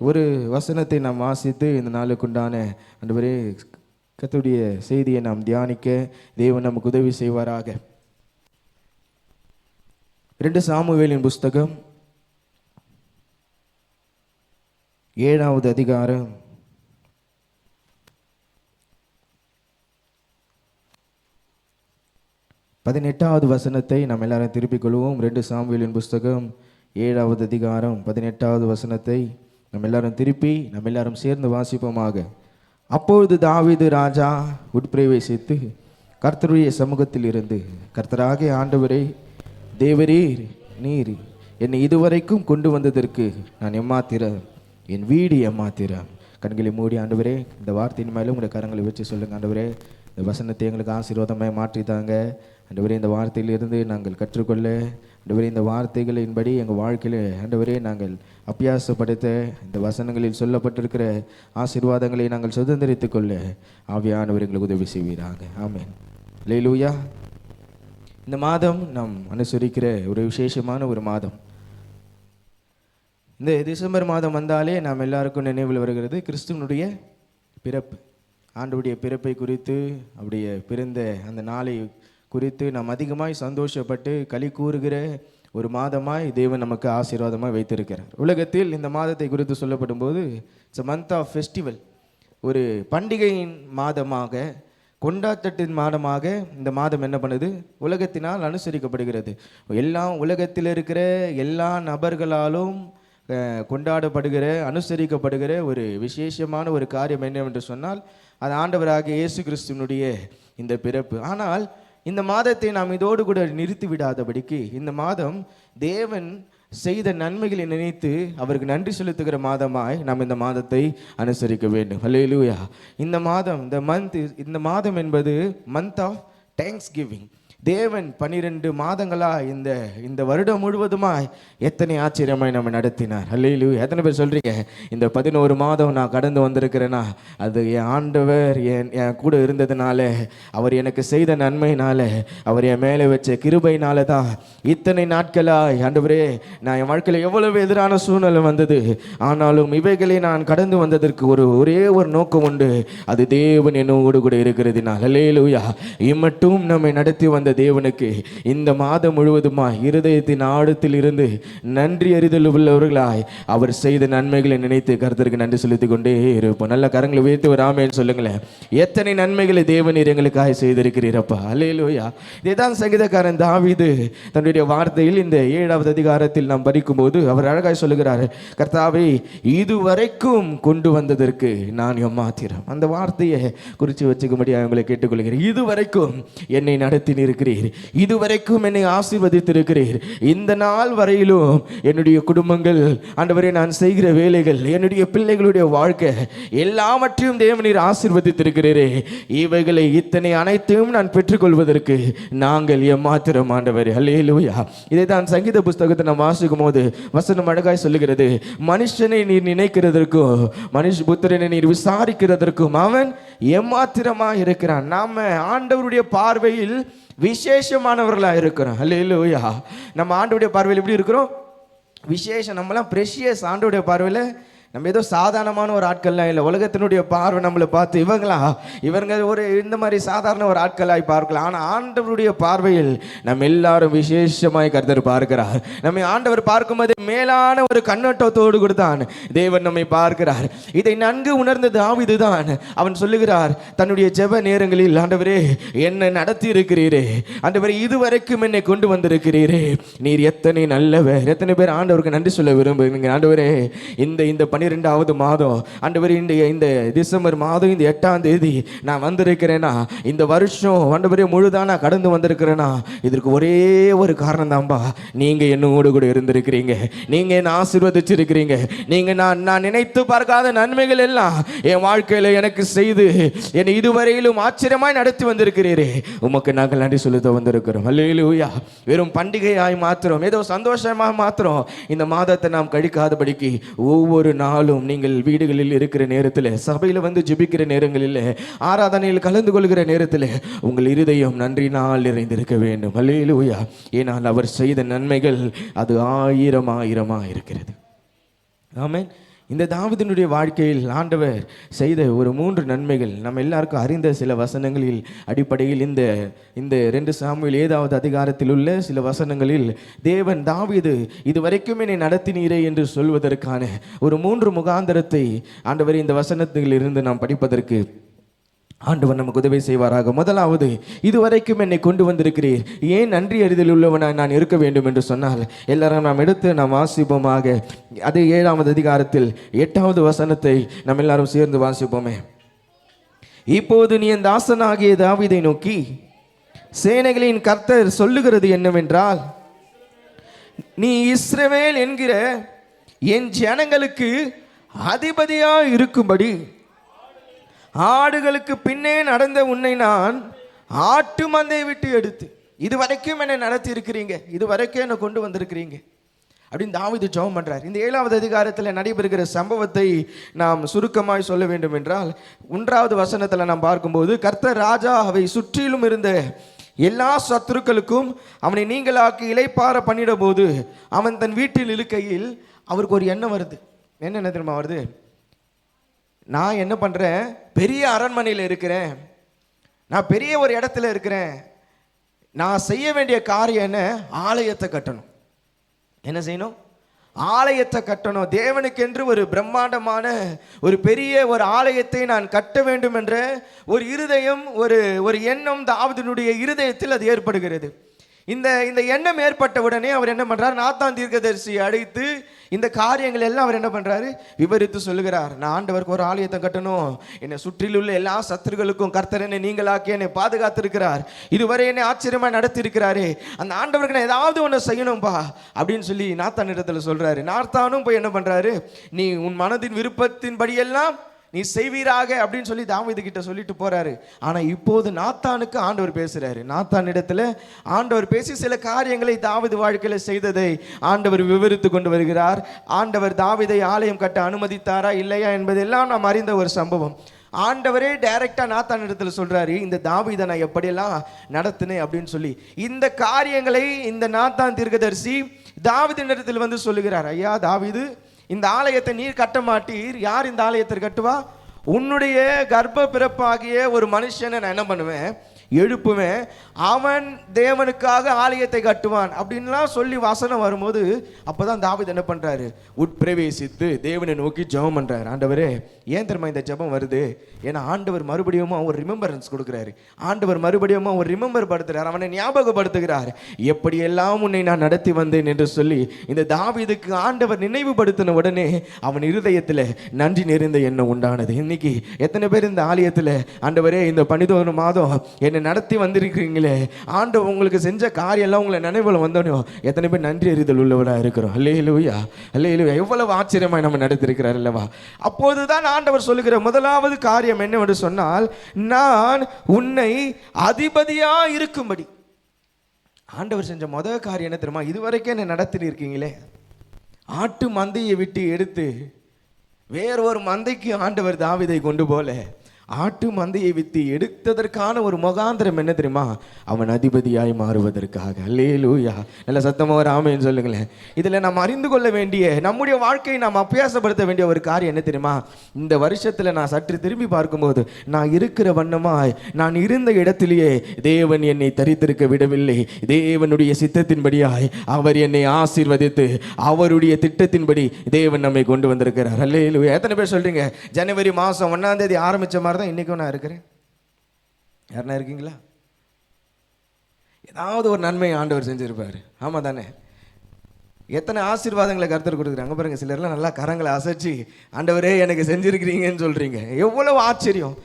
ஒரு வசனத்தை நாம் வாசித்து இந்த நாளுக்குண்டான ஆண்டவரே கர்த்தருடைய செய்தியை நாம் தியானிக்க தேவன் நமக்கு உதவி செய்வாராக. 2 சாமுவேலின் புஸ்தகம் 7வது அதிகாரம் 18வது வசனத்தை நாம் எல்லாரும் திருப்பிக் கொள்வோம். 2 சாமுவேலின் புஸ்தகம் 7வது அதிகாரம் 18வது வசனத்தை நாம் எல்லாரும் திருப்பி நாம் எல்லாரும் சேர்ந்து வாசிப்போமாக. அப்பொழுது தாவீது ராஜா உட்பிரவேசித்து கர்த்தருடைய சமூகத்தில் இருந்து, கர்த்தராகிய ஆண்டவரே தேவரீர், நீர் என்னை இதுவரைக்கும் கொண்டு வந்ததற்கு நான் எம்மாத்திரம், என் வீடு எம்மாத்திரம். கண்களை மூடி ஆண்டவரே இந்த வார்த்தையின் மேலும் உங்களுடைய கரங்களை வச்சு சொல்லுங்க. ஆண்டவரே இந்த வசனத்தை எங்களுக்கு ஆசீர்வாதமாக மாற்றித்தாங்க. ஆண்டவரே இந்த வார்த்தையிலிருந்து நாங்கள் கற்றுக்கொள்ள, ஆண்டவரே இந்த வார்த்தைகளின்படி எங்கள் வாழ்க்கையில் ஆண்டவரே நாங்கள் அபியாசப்படுத்த, இந்த வசனங்களில் சொல்லப்பட்டிருக்கிற ஆசீர்வாதங்களை நாங்கள் சுதந்திரித்துக் கொள்ள ஆவியானவர் எங்களுக்கு உதவி செய்வீராக. ஆமென். அல்லேலூயா. இந்த மாதம் நாம் அனுசரிக்கிற ஒரு விசேஷமான ஒரு மாதம். இந்த டிசம்பர் மாதம் வந்தாலே நாம் எல்லாருக்கும் நினைவில் வருகிறது கிறிஸ்துவனுடைய பிறப்பு. ஆண்டவருடைய பிறப்பை குறித்து, அவருடைய பிறந்த அந்த நாளை குறித்து நாம் அதிகமாய் சந்தோஷப்பட்டு களி கூறுகிற ஒரு மாதமாய் தேவன் நமக்கு ஆசீர்வாதமாக வைத்திருக்கிறார். உலகத்தில் இந்த மாதத்தை குறித்து சொல்லப்படும் போது it's a month of festival, ஒரு பண்டிகையின் மாதமாக, கொண்டாட்டத்தின் மாதமாக இந்த மாதம் என்ன பண்ணுது, உலகத்தினால் அனுசரிக்கப்படுகிறது. எல்லாம் உலகத்தில் இருக்கிற எல்லா நபர்களாலும் கொண்டாடப்படுகிற, அனுசரிக்கப்படுகிற ஒரு விசேஷமான ஒரு காரியம் என்னவென்று சொன்னால் அது ஆண்டவராகிய இயேசு கிறிஸ்துவனுடைய இந்த பிறப்பு. ஆனால் இந்த மாதத்தை நாம் இதோடு கூட நிறுத்தி விடாதபடிக்கு, இந்த மாதம் தேவன் செய்த நன்மைகளை நினைத்து அவருக்கு நன்றி செலுத்துகிற மாதமாய் நாம் இந்த மாதத்தை அனுசரிக்க வேண்டும். அல்லேலூயா. இந்த மாதம், இந்த மாதம் என்பது மந்த் ஆஃப் தேங்க்ஸ் கிவிங். தேவன் 12 மாதங்களா இந்த வருடம் முழுவதுமாய் எத்தனை ஆச்சரியமாய் நம்ம நடத்தினார். அல்லேலூயா. எத்தனை பேர் சொல்றீங்க இந்த 11 மாதம் நான் கடந்து வந்திருக்கிறேன்னா அது என் ஆண்டவர் என் கூட இருந்ததுனால, அவர் எனக்கு செய்த நன்மையினால, அவர் என் மேலே வச்ச கிருபையினால தான் இத்தனை நாட்களாய் ஆண்டவரே நான் என் வாழ்க்கையில் எவ்வளவு எதிரான சூழ்நிலை வந்தது, ஆனாலும் இவைகளை நான் கடந்து வந்ததற்கு ஒரே ஒரு நோக்கம் உண்டு, அது தேவன் என்னோடு கூட இருக்கிறதுனால். அல்லேலூயா. இம்மட்டும் நம்மை நடத்தி வந்த தேவனுக்கு இந்த மாதம் முழுவதுமாய் இருதயத்தின் ஆழத்தில் இருந்து நன்றி அறிதல் உள்ளவர்களாய் அவர் செய்த நன்மைகளை நினைத்து கர்த்தருக்கு நன்றி செலுத்திக் கொண்டே இருப்போம். நல்ல கரங்களை உயர்த்தி ஒரு ஆமென் சொல்லுங்களேன். எத்தனை நன்மைகளை தேவனீர் எங்களுக்காக செய்திருக்கிறீரப்பா. அல்லேலூயா. இதுதான் சங்கீதக்காரன் தாவீது தன்னுடைய வார்த்தையில் இந்த 7வது அதிகாரத்தில் நாம் படிக்கும் போது அவர் அழகாய் சொல்லுகிறார், கர்த்தாவே இதுவரைக்கும் கொண்டு வந்ததற்கு நான் எம்மாத்திரம். அந்த வார்த்தையை குறித்து வச்சுக்கும்படி அவங்களை கேட்டுக்கொள்கிறேன். இதுவரைக்கும் என்னை நடத்தி இருக்கிறீர், இதுவரைக்கும் என்னை ஆசீர்வதித்திருக்கிறீர், இந்த நாள் வரையிலும் என்னுடைய குடும்பங்கள், ஆண்டவரே நான் செய்கிற வேலைகள், என்னுடைய பிள்ளைகளுடைய வாழ்க்கை எல்லாவற்றையும் தேவனீர் ஆசீர்வதித்திருக்கிறீரே, இவைகளை இத்தனை அனைத்தையும் நான் பெற்றுக்கொள்வதற்கு நாங்கள் எம்மாத்திரம் ஆண்டவரே. அல்லேலூயா. இதைதான் சங்கீத புஸ்தகத்தை நாம் வாசிக்கும் போது வசனம் அழகாய் சொல்லுகிறது, மனுஷனை நீர் நினைக்கிறதற்கும் புத்திரனை நீர் விசாரிக்கிறதற்கும் அவன் எம்மாத்திரமா இருக்கிறான். நாம ஆண்டவருடைய பார்வையில் விசேஷமானவர்களா இருக்கிறோம். அல்லேலூயா. நம்ம ஆண்டவருடைய பார்வையில் எப்படி இருக்கிறோம்? விசேஷம். நம்மளாம் ப்ரெஷியஸ். ஆண்டவருடைய பார்வையில் நம்ம ஏதோ சாதாரணமான ஒரு ஆட்கள்லாம் இல்லை. உலகத்தினுடைய பார்வை நம்மளை பார்த்து இவங்க ஒரு இந்த மாதிரி சாதாரண ஒரு ஆட்களாய் பார்க்கலாம். ஆனால் ஆண்டவருடைய பார்வையில் நம்ம எல்லாரும் விசேஷமாய் கர்த்தர் பார்க்கிறார். நம்மை ஆண்டவர் பார்க்கும்போது மேலான ஒரு கண்ணோட்டத்தோடு கூட தான் தேவன் நம்மை பார்க்கிறார். இதை நன்கு உணர்ந்த தாவீது தான் அவன் சொல்லுகிறார் தன்னுடைய ஜெப நேரங்களில், ஆண்டவரே என்னை நடத்தி இருக்கிறீரே, ஆண்டவரே இதுவரைக்கும் என்னை கொண்டு வந்திருக்கிறீரே, நீர் எத்தனை நல்லவர். எத்தனை பேர் ஆண்டவருக்கு நன்றி சொல்ல விரும்புகிறீங்க? ஆண்டவரே இந்த 12வது மாதம், ஆண்டவரே இந்த டிசம்பர் மாதம் இந்த 8ஆம் தேதி நான் வந்திருக்கிறேனா, இந்த வருஷம் ஆண்டவரே முழுதானா கடந்து வந்திருக்கிறேனா, இதற்கு ஒரே ஒரு காரணம் தான்பா, நீங்க என்னோடு கூட இருந்திருக்கிறீங்க, நீங்க என்ன ஆசீர்வதிச்சிருக்கிறீங்க, நீங்க நான் நினைத்து பார்க்காத நன்மைகள் எல்லாம் என் வாழ்க்கையில எனக்கு செய்து என்னை இதுவரையிலும் ஆச்சரியமாய் நடத்தி வந்திருக்கிறீரே, உமக்கு நாங்கள் நன்றி செலுத்த வந்திருக்கிறோம். அல்லேலூயா. வெறும் பண்டிகையாய் மாத்திரம், ஏதோ சந்தோஷமாக மாத்திரம் இந்த மாதத்தை நாம் கழிக்காதபடிக்கு ஒவ்வொரு நாளும் நீங்கள் வீடுகளில் இருக்கிற நேரத்தில், சபையில் வந்து ஜெபிக்கிற நேரங்களில், ஆராதனையில் கலந்து கொள்கிற நேரத்தில் உங்கள் இருதயம் நன்றினால் நிறைந்திருக்க வேண்டும். அல்லேலூயா. ஏனால் அவர் செய்த நன்மைகள் அது 1000 இருக்கிறது. ஆமென். இந்த தாவீதினுடைய வாழ்க்கையில் ஆண்டவர் செய்த ஒரு 3 நன்மைகள் நம்ம எல்லாருக்கும் அறிந்த சில வசனங்களில் அடிப்படையில் இந்த 2 சாமுவேல் 7வது அதிகாரத்தில் உள்ள சில வசனங்களில் தேவன் தாவீது இதுவரைக்கும் என்னை நடத்தினீரே என்று சொல்வதற்கான ஒரு 3 முகாந்தரத்தை ஆண்டவர் இந்த வசனத்தில் இருந்து நாம் படிப்பதற்கு ஆண்டவர் நமக்கு உதவி செய்வாராக. முதலாவது, இதுவரைக்கும் என்னை கொண்டு வந்திருக்கிறீர், ஏன் நன்றி அறிதல் உள்ளவனாய் நான் இருக்க வேண்டும் என்று சொன்னால் எல்லாரும் நாம் எடுத்து நாம் வாசிப்போமாக. அதே 7வது அதிகாரத்தில் 8வது வசனத்தை நாம் எல்லாரும் சேர்ந்து வாசிப்போமே. இப்போது நீ என் தாசனாகிய தாவீதை நோக்கி, சேனைகளின் கர்த்தர் சொல்லுகிறது என்னவென்றால், நீ இஸ்ரவேல் என்கிற என் ஜனங்களுக்கு அதிபதியாய் இருக்கும்படி ஆடுகளுக்கு பின்னே நடந்த உன்னை நான் ஆட்டு மந்தையை விட்டு எடுத்து இதுவரைக்கும் என்னை நடத்தி இருக்கிறீங்க, இதுவரைக்கும் என்னை கொண்டு வந்திருக்கிறீங்க அப்படின்னு தாவீது ஜெபம் பண்றார். இந்த 7வது அதிகாரத்தில் நடைபெறுகிற சம்பவத்தை நாம் சுருக்கமாய் சொல்ல வேண்டும் என்றால் 1வது வசனத்தில் நாம் பார்க்கும்போது, கர்த்தர் ராஜா அவை சுற்றிலும் இருந்த எல்லா சத்துருக்களுக்கும் அவனை நீங்களாக்கி இளைப்பாற பண்ணிட போது அவன் தன் வீட்டில் இருக்கையில் அவருக்கு ஒரு எண்ணம் வருது. என்ன தெரியுமா வருது? நான் என்ன பண்ணுறேன், பெரிய அரண்மனையில் இருக்கிறேன், நான் பெரிய ஒரு இடத்துல இருக்கிறேன், நான் செய்ய வேண்டிய காரியம் என்ன, ஆலயத்தை கட்டணும். என்ன செய்யணும்? ஆலயத்தை கட்டணும். தேவனுக்கென்று ஒரு பிரம்மாண்டமான ஒரு பெரிய ஒரு ஆலயத்தை நான் கட்ட வேண்டும் என்ற ஒரு இருதயம், ஒரு எண்ணம் தாவீதினுடைய இருதயத்தில் அது ஏற்படுகிறது. இந்த எண்ணம் ஏற்பட்ட உடனே அவர் என்ன பண்றார், நாத்தான் தீர்க்கதரிசியை அழைத்து இந்த காரியங்கள் எல்லாம் அவர் என்ன பண்றாரு, விவரித்து சொல்லுகிறார். நான் ஆண்டவருக்கு ஒரு ஆலயத்தை கட்டணும், என்னை சுற்றிலுள்ள எல்லா சத்துருக்களுக்கும் கர்த்தர் என்னை நீங்களாக்கி என்னை பாதுகாத்திருக்கிறார், இதுவரை என்னை ஆச்சரியமா நடத்தி இருக்கிறாரு, அந்த ஆண்டவருக்கு நான் ஏதாவது ஒன்று செய்யணும்பா அப்படின்னு சொல்லி நாத்தான் இடத்துல சொல்றாரு. நாத்தானும் போய் என்ன பண்றாரு, நீ உன் மனதின் விருப்பத்தின் படியெல்லாம் நீ செய்வீராக அப்படின்னு சொல்லி தாவீது கிட்ட சொல்லிட்டு போறாரு. ஆனா இப்போது நாத்தானுக்கு ஆண்டவர் பேசுறாரு. நாத்தான் இடத்துல ஆண்டவர் பேசி சில காரியங்களை தாவீது வாழ்க்கையில செய்ததை ஆண்டவர் விவரித்து கொண்டு வருகிறார். ஆண்டவர் தாவீதை ஆலயம் கட்ட அனுமதித்தாரா இல்லையா என்பதெல்லாம் நாம் அறிந்த ஒரு சம்பவம். ஆண்டவரே டைரக்டா நாத்தான் இடத்துல சொல்றாரு, இந்த தாவீதை நான் எப்படியெல்லாம் நடத்தினேன் அப்படின்னு சொல்லி இந்த காரியங்களை இந்த நாத்தான் தீர்க்கதரிசி தாவீதின் இடத்துல வந்து சொல்லுகிறார். ஐயா தாவீது, இந்த ஆலயத்தை நீர் கட்ட மாட்டீர், யார் இந்த ஆலயத்தை கட்டுவா? உன்னுடைய கர்ப்ப பிறப்பாகிய ஒரு மனுஷனை நான் என்ன பண்ணுவேன், எழுப்புவேன், அவன் தேவனுக்காக ஆலயத்தை கட்டுவான் அப்படின்லாம் சொல்லி வசனம் வரும்போது அப்போதான் தாவீது என்ன பண்றாரு, உட்பிரவேசித்து தேவனை நோக்கி ஜெபம் பண்றாரு. ஆண்டவரே, ஏன் தெரியுமா இந்த ஜெபம் வருது? ஏன்னா ஆண்டவர் மறுபடியும் ஒரு ரிமெம்பரன்ஸ் கொடுக்குறாரு. ஆண்டவர் மறுபடியும் ஒரு ரிமெம்பர் படுத்துறார், அவனை ஞாபகப்படுத்துகிறார், எப்படியெல்லாம் உன்னை நான் நடத்தி வந்தேன் என்று சொல்லி இந்த தாவீதுக்கு ஆண்டவர் நினைவுபடுத்தின உடனே அவன் இருதயத்தில் நன்றி நிறைந்த எண்ணம் உண்டானது. இன்னைக்கு எத்தனை பேர் இந்த ஆலயத்தில், ஆண்டவரே இந்த 12 மாதம் என்னை நடத்தி வந்திருக்கிறீங்களே, ஆண்டவர் உங்களுக்கு செஞ்ச காரியம் எல்லாம் உங்களை நினைவுல வந்தோனோ எத்தனை பேர் நன்றி அறிதல் உள்ளவராக இருக்கிறோம்? அல்லேலூயா, அல்லேலூயா. எவ்வளவு ஆச்சரியமாய் நம்ம நடத்திருக்கிறார் அல்லவா? அப்போதுதான் ஆண்டவர் சொல்லுகிற முதலாவது காரியம் என்னவென்று சொன்னால், நான் உன்னை அதிபதியா இருக்கும்படி. ஆண்டவர் செஞ்ச முதல் காரியம் என்ன தெரியுமா? இதுவரைக்கும் என்ன நடத்தி இருக்கீங்களே, ஆட்டு மந்தையை விட்டு எடுத்து வேறொரு மந்தைக்கு ஆண்டவர் தாவீதை கொண்டு போல ஆட்டு மந்தையை வித்து எடுத்ததற்கான ஒரு முகாந்திரம் என்ன தெரியுமா? அவன் அதிபதியாய் மாறுவதற்காக. அல்லேலூயா. நல்ல சத்தமா ஒரு ஆமென் சொல்லுங்களேன். இதில் நாம் அறிந்து கொள்ள வேண்டிய, நம்முடைய வாழ்க்கையை நாம் அபியாசப்படுத்த வேண்டிய ஒரு காரியம் என்ன தெரியுமா? இந்த வருஷத்தில் நான் சற்று திரும்பி பார்க்கும்போது நான் இருக்கிற வண்ணமாய் நான் இருந்த இடத்திலேயே தேவன் என்னை தரித்திருக்க விடவில்லை. தேவனுடைய சித்தத்தின்படியாய் அவர் என்னை ஆசீர்வதித்து அவருடைய திட்டத்தின்படி தேவன் நம்மை கொண்டு வந்திருக்கிறார். அல்லேலூயா. எத்தனை பேர் சொல்றீங்க, ஜனவரி மாதம் 1ஆம் தேதி ஆரம்பிச்ச மாதிரி தான் இன்னைக்கும் நான் இருக்கிறேன்? யாருன்னா இருக்கீங்களா? ஏதாவது ஒரு நன்மை ஆண்டவர் செஞ்சிருப்பாரு. ஆமா தானே? எத்தனை ஆசீர்வாதங்களை கர்த்தர் கொடுக்குறாங்க பாருங்க. சிலர்லாம் நல்லா கரங்களை அசைச்சு ஆண்டவரே எனக்கு செஞ்சிருக்கிறீங்கன்னு சொல்றீங்க. எவ்வளவு ஆச்சரியம்.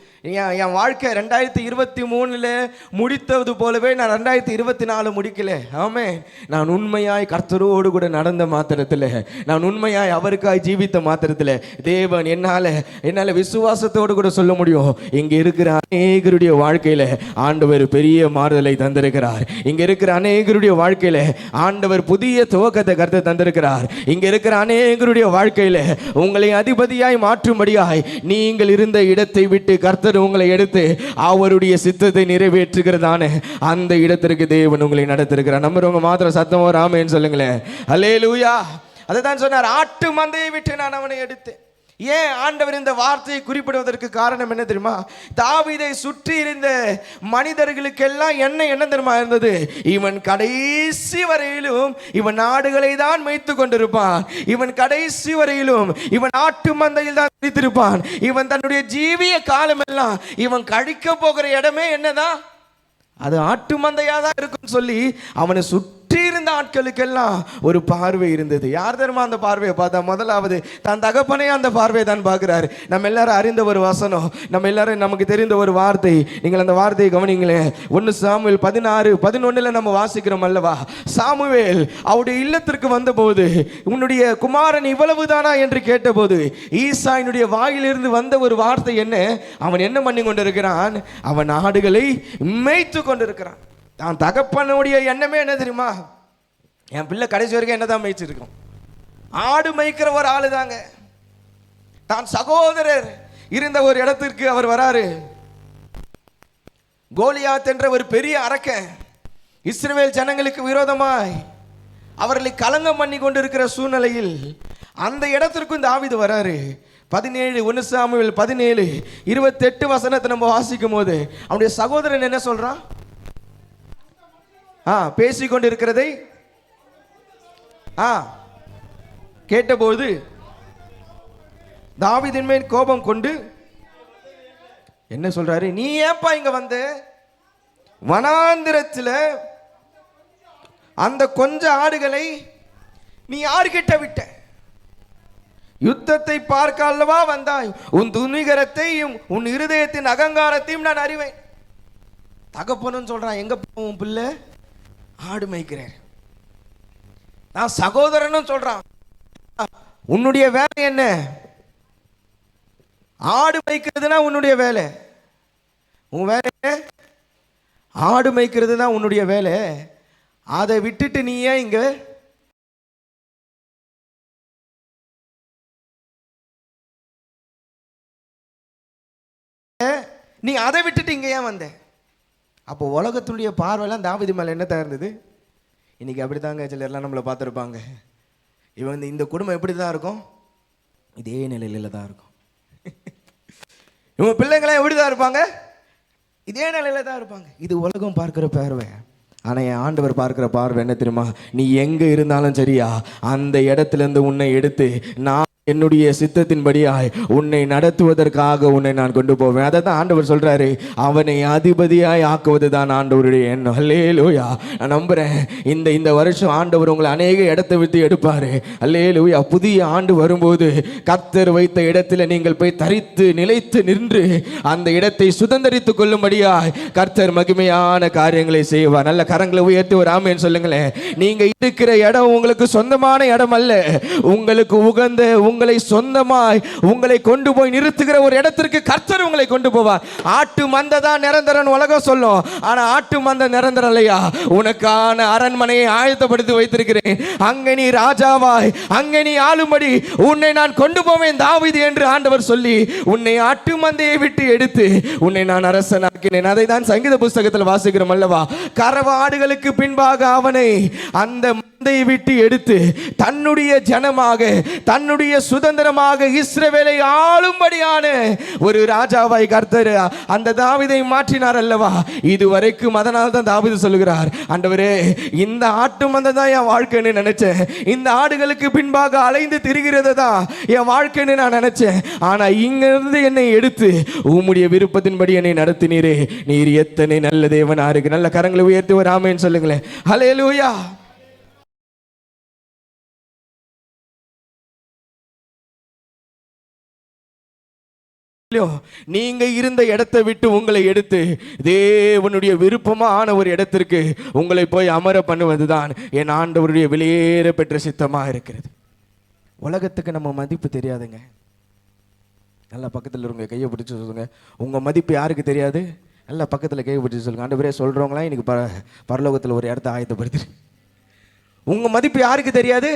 என் வாழ்க்கை 2023 முடித்தது போலவே நான் 2024 முடிக்கல. ஆமே, நான் உண்மையாய் கர்த்தரோடு கூட நடந்த மாத்திரத்தில், நான் உண்மையாய் அவருக்காய் ஜீவித்த மாத்திரத்தில் தேவன் என்னால் விசுவாசத்தோடு கூட சொல்ல முடியும், இங்கே இருக்கிற அநேகருடைய வாழ்க்கையில் ஆண்டவர் பெரிய மாறுதலை தந்திருக்கிறார். இங்கே இருக்கிற அநேகருடைய வாழ்க்கையில் ஆண்டவர் புதிய துவக்கத்தை கர்த்தர் தந்திருக்கிறார். இங்கே இருக்கிற அநேகருடைய வாழ்க்கையில் உங்களை அதிபதியாய் மாற்றும்படியாய் நீங்கள் இருந்த இடத்தை விட்டு கர்த்தர் உங்களை எடுத்து அவருடைய சித்தத்தை நிறைவேற்றுகிறதான அந்த இடத்திற்கு தேவன் உங்களை நடத்திருக்கிறார். நம்புறவங்க மாத்திரம் சத்தமா ஆமென் சொல்லுங்களேன். அல்லேலூயா. அதுதான் சொன்னார், ஆட்டு மந்தையை விட்டு நான் அவனை எடுத்தேன். ஏன் ஆண்டவர் இந்த வார்த்தையை குறிப்பிடுவதற்கு காரணம் என்ன தெரியுமா? தாவீதை சுற்றி இருந்த மனிதர்களுக்கெல்லாம் என்ன தெரியுமா இருந்தது? இவன் கடைசி வரையிலும் இவன் நாடுகளை தான் மேய்த்து கொண்டிருப்பான், இவன் கடைசி வரையிலும் இவன் ஆட்டு மந்தையில் தான் பிடித்திருப்பான், இவன் தன்னுடைய ஜீவிய காலம் எல்லாம் இவன் கழிக்க போகிற இடமே என்னதான், அது ஆட்டு மந்தையா தான் இருக்குன்னு சொல்லி அவனை சுற்றி இருந்த ஆட்களுக்கெல்லாம் ஒரு பார்வை இருந்தது. யார் தெரியுமா அந்த பார்வையை பார்த்தா? முதலாவது தன் தகப்பனே அந்த பார்வையை தான் பார்க்கிறாரு. நம்ம எல்லாரும் அறிந்த ஒரு வசனம், நம்ம எல்லாரும் நமக்கு தெரிந்த ஒரு வார்த்தை. நீங்கள் அந்த வார்த்தையை கவனிங்களேன். 1 சாமுவேல் 16:11 நம்ம வாசிக்கிறோம் அல்லவா? சாமுவேல் அவருடைய இல்லத்திற்கு வந்தபோது உன்னுடைய குமாரன் இவ்வளவுதானா என்று கேட்டபோது ஈசாயினுடைய வாயிலிருந்து வந்த ஒரு வார்த்தை என்ன? அவன் என்ன பண்ணி கொண்டிருக்கிறான்? அவன் ஆடுகளை மேய்த்து கொண்டிருக்கிறான். தான் தகப்பனுடைய எண்ணமே என்ன தெரியுமா? என் பிள்ளை கடைசி வரைக்கும் என்னதான் மேய்ச்சிருக்கோம், ஆடு மேய்க்கிற ஒரு ஆளு தாங்க. தான் சகோதரர் இருந்த ஒரு இடத்திற்கு அவர் வராரு. கோலியாத் என்ற ஒரு பெரிய அரக்கன் இஸ்ரவேல் ஜனங்களுக்கு விரோதமாய் அவர்களை கலங்கம் பண்ணி கொண்டிருக்கிற சூழ்நிலையில் அந்த இடத்திற்கும் தாவீது வராரு. 1 சாமுவேல் 17:28 நம்ம வாசிக்கும் போது அவனுடைய சகோதரன் என்ன சொல்றான்? பேசிக்கொண்டு இருக்கிறதை கேட்டபோது தாவீதின் மேல் கோபம் கொண்டு என்ன சொல்றாரு? நீ ஏப்பா இங்க வந்த? வனாந்திரத்தில் அந்த கொஞ்ச ஆடுகளை நீ யார்கிட்ட விட்ட? யுத்தத்தை பார்க்க அல்லவா வந்தாய்? உன் துணிகரத்தையும் உன் இருதயத்தின் அகங்காரத்தையும் நான் அறிவேன். தகப்பனும் சொல்றான், எங்க போவோம் பிள்ளை? ஆடு மேய்க்கிறேன். நான் சகோதரனும் சொல்றான், உன்னுடைய வேலை என்ன? ஆடு மேய்க்கிறதுனா உன்னுடைய வேலை. உன் வேலை ஆடு மேய்க்கிறது தான் உன்னுடைய வேலை. அதை விட்டுட்டு நீ ஏன் இங்க? நீ அதை விட்டுட்டு இங்க ஏன் வந்த? அப்போ உலகத்துடைய பார்வையெல்லாம் தாவீது மேலே என்ன தான் இருந்தது? இன்னைக்கு அப்படி தாங்க சிலர்லாம் நம்மளை பார்த்துருப்பாங்க. இவன் இந்த குடும்பம் எப்படி தான் இருக்கும்? இதே நிலையில தான் இருக்கும். இவங்க பிள்ளைங்களாம் எப்படி தான் இருப்பாங்க? இதே நிலையில தான் இருப்பாங்க. இது உலகம் பார்க்கிற பார்வை. ஆனால் என் ஆண்டவர் பார்க்கிற பார்வை என்ன தெரியுமா? நீ எங்கே இருந்தாலும் சரியா, அந்த இடத்துலேருந்து உன்னை எடுத்து நான் என்னுடைய சித்தத்தின்படியாய் உன்னை நடத்துவதற்காக உன்னை நான் கொண்டு போவேன். அதை தான் ஆண்டவர் சொல்றாரு, அவனை அதிபதியாய் ஆக்குவது தான் ஆண்டவருடைய எண்ணம். அல்லேலூயா. நான் நம்புறேன் இந்த வருஷம் ஆண்டவர் உங்களை அநேக இடத்தை விட்டு எடுப்பாரு. அல்லேலூயா. புதிய ஆண்டு வரும்போது கர்த்தர் வைத்த இடத்துல நீங்கள் போய் தரித்து நிலைத்து நின்று அந்த இடத்தை சுதந்திரித்துக் கொள்ளும்படியாய் கர்த்தர் மகிமையான காரியங்களை செய்வார். நல்ல கரங்களை உயர்த்தி ஒரு ஆமென் சொல்லுங்களேன். நீங்க இருக்கிற இடம் உங்களுக்கு சொந்தமான இடம் அல்ல, உங்களுக்கு உகந்த உங்களை சொந்தமாய் உங்களை கொண்டு போய் நிறுத்துகிற ஒரு இடத்திற்கு கர்த்தர் உங்களை கொண்டு போவார். ஆட்டு மந்தை தான் நிரந்தரம் உலகம் சொல்லும், ஆனா ஆட்டு மந்தை நிரந்தரம் இல்லையா? உனக்கான அரண்மனையை ஆயத்தப்படுத்தி வைத்திருக்கிறேன், அங்கே நீ ராஜாவாய் அங்கே நீ ஆளும்படி உன்னை நான் கொண்டு போவேன் தாவீது என்று ஆண்டவர் சொல்லி உன்னை ஆட்டு மந்தையை விட்டு எடுத்து உன்னை நான் அரசனாக்கினேன். அதை தான் சங்கீத புஸ்தகத்தில் வாசிக்கிறோம் அல்லவா? கறவ ஆடுகளுக்கு பின்பாக அவனை அந்த மந்தையை விட்டு எடுத்து தன்னுடைய ஜனமாக தன்னுடைய சுதந்திரமாக இஸ்ரவேலை ஆளும்படியான ஒரு ராஜாவாய் கர்த்தர் அந்த தாவீதை மாற்றினார் அல்லவா? இதுவரைக்கும் அதனால தான் தாவீது சொல்லுகிறார், ஆண்டவரே இந்த ஆட்டு மந்தை தான் என் வாழ்க்கைன்னு நினைச்சேன், இந்த ஆடுகளுக்கு பின்பாக அலைந்து திரிகிறது தான் என் வாழ்க்கைன்னு நான் நினைச்சேன், ஆனா இங்கிருந்து என்னை எடுத்து உம்முடைய விருப்பத்தின்படி என்னை நடத்தினீரே, நீர் எத்தனை நல்ல தேவனா இருக்கு. நல்ல கரங்களை உயர்த்தி ஒரு ஆமென் சொல்லுங்களேன். ஹல்லேலூயா. நீங்க இருந்த இடத்தை விட்டு உங்களை எடுத்து தேவனுடைய விருப்பமான ஒரு இடத்திற்கு உங்களை போய் அமர பண்ணுவதுதான் என் ஆண்டவருடைய வெளியேற பெற்ற சித்தமாக இருக்கிறது. உலகத்துக்கு நம்ம மதிப்பு தெரியாதுங்க. நல்லா பக்கத்தில் இருங்க, கையை பிடிச்சி சொல்லுங்க, உங்க மதிப்பு யாருக்கு தெரியாது? நல்லா பக்கத்தில் கையை பிடிச்சி சொல்லுங்க, ஆண்டவரே சொல்றவங்களாம் இன்னைக்கு பரலோகத்தில் ஒரு இடத்த ஆயத்தப்படுத்து. உங்க மதிப்பு யாருக்கு தெரியாது?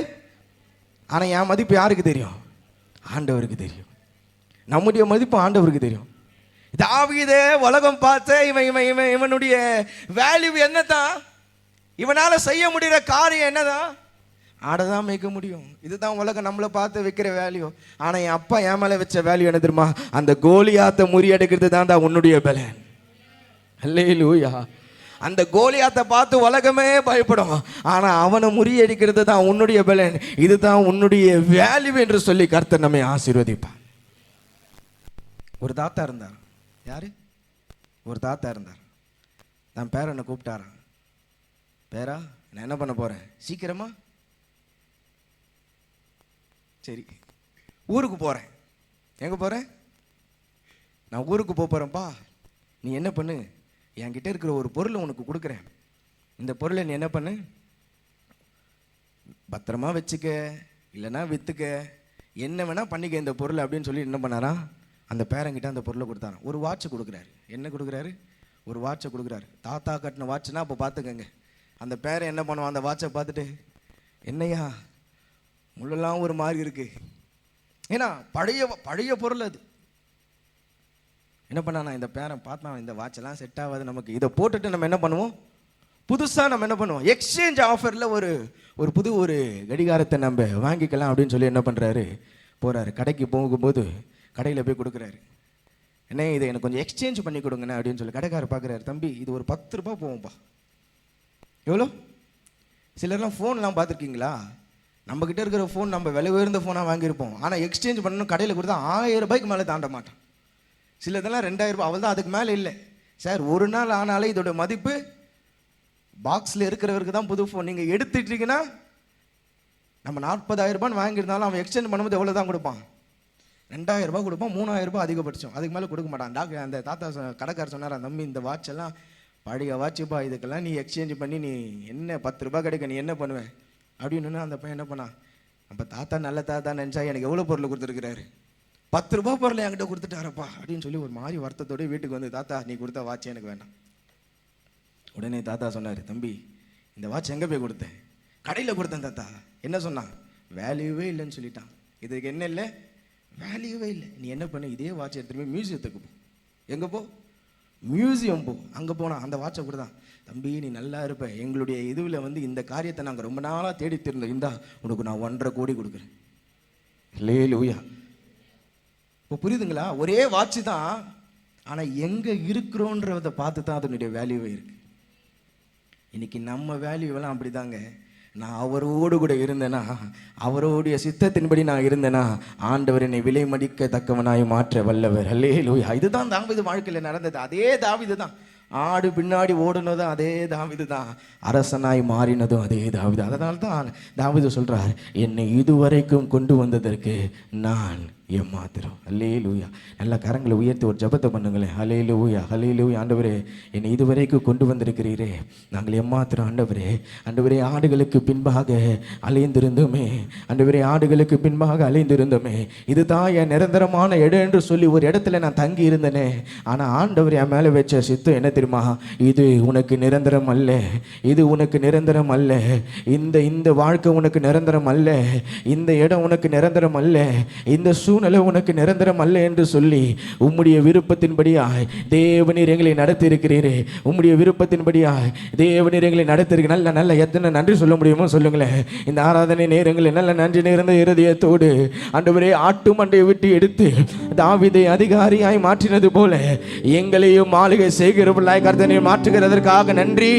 ஆனா என் மதிப்பு யாருக்கு தெரியும்? ஆண்டவருக்கு தெரியும். நம்முடைய மதிப்பு ஆண்டவருக்கு தெரியும். தாவீதே உலகம் பார்த்த இவனுடைய வேல்யூ என்னதான்? இவனால செய்ய முடிகிற காரியம் என்னதான்? ஆடை தான் மேய்க்க முடியும். இதுதான் உலகம் நம்மளை பார்த்து வைக்கிற வேல்யூ. ஆனால் என் அப்பா என் மேலே வச்ச வேல்யூ என்ன தெரியுமா? அந்த கோலியாத்தை முறியடிக்கிறது தான் உன்னுடைய பலன். அல்லேலூயா. அந்த கோலியாத்தை பார்த்து உலகமே பயப்படும், ஆனால் அவனை முறியடிக்கிறது தான் உன்னுடைய பலன். இதுதான் உன்னுடைய வேல்யூ என்று சொல்லி கர்த்தர் நம்மை ஆசீர்வதிப்பான். ஒரு தாத்தா இருந்தார். யாரு? ஒரு தாத்தா இருந்தார். நான் பேரனை கூப்பிட்டாரான். பேரா, நான் என்ன பண்ண போறேன்? சீக்கிரமா சரி, ஊருக்கு போகிறேன். எங்கே போகிறேன்? நான் ஊருக்கு போகிறேன்ப்பா. நீ என்ன பண்ணு, என்கிட்ட இருக்கிற ஒரு பொருளை உனக்கு கொடுக்குறேன். இந்த பொருளை நீ என்ன பண்ணு, பத்திரமா வச்சுக்க, இல்லைன்னா விற்றுக்க, என்ன வேணால் பண்ணிக்க இந்த பொருளை அப்படின்னு சொல்லி என்ன பண்ணாரா? அந்த பேரங்கிட்ட அந்த பொருளை கொடுத்தாரான். ஒரு வாட்சை கொடுக்குறாரு. என்ன கொடுக்குறாரு? ஒரு வாட்சை கொடுக்குறாரு. தாத்தா கட்டின வாட்ச்னா அப்போ பார்த்துக்கங்க. அந்த பேரை என்ன பண்ணுவான்? அந்த வாட்சை பார்த்துட்டு, என்னையா முள்ளெல்லாம் ஒரு மாதிரி இருக்கு. ஏன்னா பழைய பொருள் அது. என்ன பண்ணானா இந்த பேரன் பார்த்தான், இந்த வாட்செல்லாம் செட் ஆகாது நமக்கு, இதை போட்டுட்டு நம்ம என்ன பண்ணுவோம், புதுசாக நம்ம என்ன பண்ணுவோம், எக்ஸ்சேஞ்ச் ஆஃபரில் ஒரு புது ஒரு கடிகாரத்தை நம்ம வாங்கிக்கலாம் அப்படின்னு சொல்லி என்ன பண்ணுறாரு, போகிறாரு. கடைக்கு போகும்போது கடையில் போய் கொடுக்குறாரு. என்ன, இதை எனக்கு கொஞ்சம் எக்ஸ்சேஞ்ச் பண்ணி கொடுங்கண்ணே அப்படின்னு சொல்லி கடைக்காரர் பார்க்குறாரு. தம்பி, இது ஒரு 10 ரூபா போவோம்ப்பா. எவ்வளோ? சிலர்லாம் ஃபோன்லாம் பார்த்துருக்கீங்களா? நம்மக்கிட்ட இருக்கிற ஃபோன் நம்ம விலை உயர்ந்த ஃபோனாக வாங்கியிருப்போம், ஆனால் எக்ஸ்சேஞ்ச் பண்ணணும் கடையில் கொடுத்தா 1000 ரூபாய்க்கு மேலே தாண்ட மாட்டான். சிலதெல்லாம் 2000 ரூபாய், அவள் தான், அதுக்கு மேலே இல்லை. சார், ஒரு நாள் ஆனாலே இதோட மதிப்பு பாக்ஸில் இருக்கிறவருக்கு தான் புது ஃபோன். நீங்கள் எடுத்துட்டீங்கன்னா நம்ம 40,000 ரூபான்னு வாங்கியிருந்தாலும் அவன் எக்ஸ்சேஞ்ச் பண்ணும்போது எவ்வளோ தான் கொடுப்பான்? 2000 ரூபாய் கொடுப்பான். 3000 ரூபாய் அதிகபட்சம், அதுக்கு மேலே கொடுக்க மாட்டான். அந்த தாத்தா கடைக்காரர் சொன்னார், தம்பி இந்த வாட்செல்லாம் பழைய வாட்சுப்பா, இதுக்கெல்லாம் நீ எக்ஸ்சேஞ்ச் பண்ணி நீ என்ன 10 ரூபாய் கிடைக்க நீ என்ன பண்ணுவேன் அப்படின்னு. அந்த பையன் என்ன பண்ணா, நம்ம தாத்தா நல்ல தாத்தா நினச்சா எனக்கு எவ்வளோ பொருள் கொடுத்துருக்குறாரு, 10 ரூபாய் பொருளை என்கிட்ட கொடுத்துட்டாரப்பா அப்படின்னு சொல்லி ஒரு மாதிரி வருத்தத்தோடு வீட்டுக்கு வந்து, தாத்தா நீ கொடுத்த வாட்ச் எனக்கு வேண்டாம். உடனே தாத்தா சொன்னார், தம்பி இந்த வாட்ச் எங்கே போய் கொடுத்தேன்? கடையில் கொடுத்தேன் தாத்தா. என்ன சொன்னான்? வேல்யூவே இல்லைன்னு சொல்லிட்டான். இதுக்கு என்ன இல்லை? வேல்யூவே இல்லை. நீ என்ன பண்ணு, இதே வாட்ச் எடுத்துகிட்டு போய் மியூசியத்துக்கு போ. எங்கே போ? மியூசியம் போ. அங்கே போனால் அந்த வாட்சை கூட தான், தம்பி நீ நல்லா இருப்ப, எங்களுடைய இதுவில் வந்து இந்த காரியத்தை நாங்கள் ரொம்ப நாளாக தேடி திருந்தோம், இந்தா உனக்கு நான் 1.5 கோடி கொடுக்குறேன். அல்லேலூயா. இப்போ புரியுதுங்களா? ஒரே வாட்ச் தான், ஆனால் எங்கே இருக்கிறோன்றதை பார்த்து தான் அதனுடைய வேல்யூவே இருக்கு. இன்னைக்கு நம்ம வேல்யூவெல்லாம் அப்படி தாங்க. நான் அவரோடு கூட இருந்தேன்னா, அவருடைய சித்தத்தின்படி நான் இருந்தேன்னா, ஆண்டவர் என்னை விலை மதிக்கத்தக்கவனாய் மாற்ற வல்லவர். அல்லேலூயா. இதுதான் தாவீது வாழ்க்கையில் நடந்தது. அதே தாவீது தான். ஆடு பின்னாடி ஓடுனதும் அதே தாவீது தான். அரசனாய் மாறினதும் அதே தாவீது. அதனால தான் தாவீது சொல்றார், என்னை இதுவரைக்கும் கொண்டு வந்ததற்கு நான் ஏமாத்திரம். அல்லேலூயா. நல்ல கரங்களை உயர்த்தி ஒரு ஜபத்தை பண்ணுங்களேன். அல்லேலூயா, அல்லேலூயா. ஆண்டவரே, என்னை இதுவரைக்கும் கொண்டு வந்திருக்கிறீரே, நாங்கள் ஏமாத்திரம். ஆண்டவரே, ஆண்டவரே, ஆடுகளுக்கு பின்பாக அலைந்திருந்தோமே, ஆண்டவரே, ஆடுகளுக்கு பின்பாக அலைந்திருந்தோமே, இதுதான் என் நிரந்தரமான இடம் என்று சொல்லி ஒரு இடத்துல நான் தங்கி இருந்தேனே. ஆனால் ஆண்டவர் என் மேலே வச்ச சித்தம் என்ன தெரியுமா? இது உனக்கு நிரந்தரம் அல்ல, இது உனக்கு நிரந்தரம் அல்ல, இந்த வாழ்க்கை உனக்கு நிரந்தரம் அல்ல, இந்த இடம் உனக்கு நிரந்தரம் அல்ல, இந்த சூழ்நிலை உனக்கு நிரந்தரம் அல்ல என்று சொல்லி உம்முடைய விருப்பத்தின்படியாய் தேவனீர் எங்களை நடத்தி இருக்கிறீரே, உம்முடைய விருப்பத்தின்படியாய் தேவனீர் எங்களை நடத்திருக்க. நல்ல நல்ல எத்தனை நன்றி சொல்ல முடியுமோ சொல்லுங்களேன். இந்த ஆராதனை நேரங்களில் நல்ல நன்றி நேர்ந்த இருதயத்தோடு ஆண்டவரே, ஆட்டு மண்டையை விட்டு எடுத்து தாவீதை அதிகாரியாய் மாற்றினது போல எங்களையும் மாளிகை செய்கிறவர்களாய் கர்த்தனை மாற்றுகிறதற்காக நன்றி.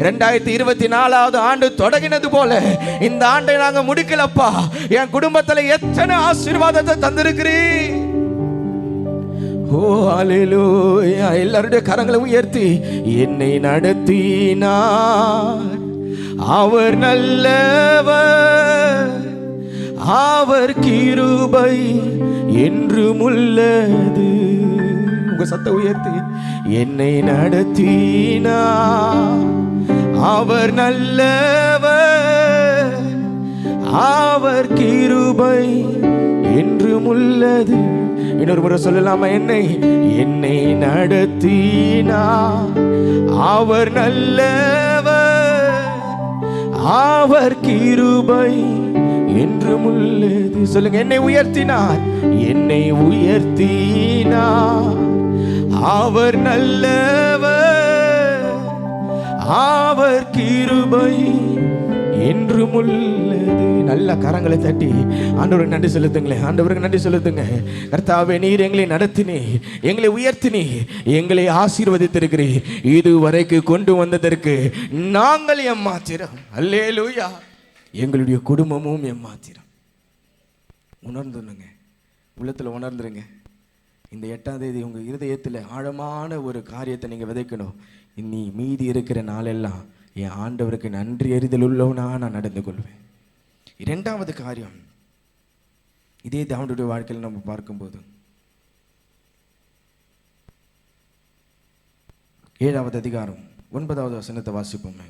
2024வது ஆண்டு தொடங்கினது போல இந்த ஆண்டை நாங்க முடிக்கலப்பா. என் குடும்பத்தில் எத்தனை ஆசீர்வாதத்தை தந்திருக்கிறீர். ஓ அல்லேலூயா. எல்லாருடைய கரங்களை உயர்த்தி, என்னை நடத்தினார் அவர் நல்லவர், அவர் கிருபை என்றும் உள்ளது. உங்க சத்த உயர்த்தி, என்னை நடத்தினார் அவர் நல்லவர், அவர் கிருபை என்றும் உள்ளது. இன்னொரு முறை சொல்லலாமா? என்னை நடத்தினார் அவர் நல்லவர், அவர் கிருபை என்றும் உள்ளது. சொல்லுங்க, என்னை உயர்த்தினார், என்னை உயர்த்தினார் அவர் நல்லவர், அவர் கிருபை என்றும் உள்ளது. நல்ல கரங்களை தட்டி ஆண்டவருக்கு நன்றி செலுத்துங்களேன். ஆண்டவருக்கு நன்றி செலுத்துங்க. கர்த்தாவே, நீர் எங்களை நடத்தினீ, எங்களை உயர்த்தினீ, எங்களை ஆசீர்வதித்திருக்கிறீர். இதுவரைக்கு கொண்டு வந்ததற்கு நாங்கள் எம்மாத்திரம். அல்லேலூயா. எங்களுடைய குடும்பமும் எம்மாத்திரம். உணர்ந்துங்க, உள்ளத்தில் உணர்ந்துருங்க. இந்த 8ஆம் தேதி உங்கள் இருதயத்தில் ஆழமான ஒரு காரியத்தை நீங்கள் விதைக்கணும். இனி மீதி இருக்கிற நாளெல்லாம் என் ஆண்டவருக்கு நன்றி அறிதல் உள்ளவனா நான் நடந்து கொள்வேன். 2வது காரியம், இதே தாவீதுடைய வாழ்க்கையில் நம்ம பார்க்கும்போது 7வது அதிகாரம் 9வது வசனத்தை வாசிப்போமே.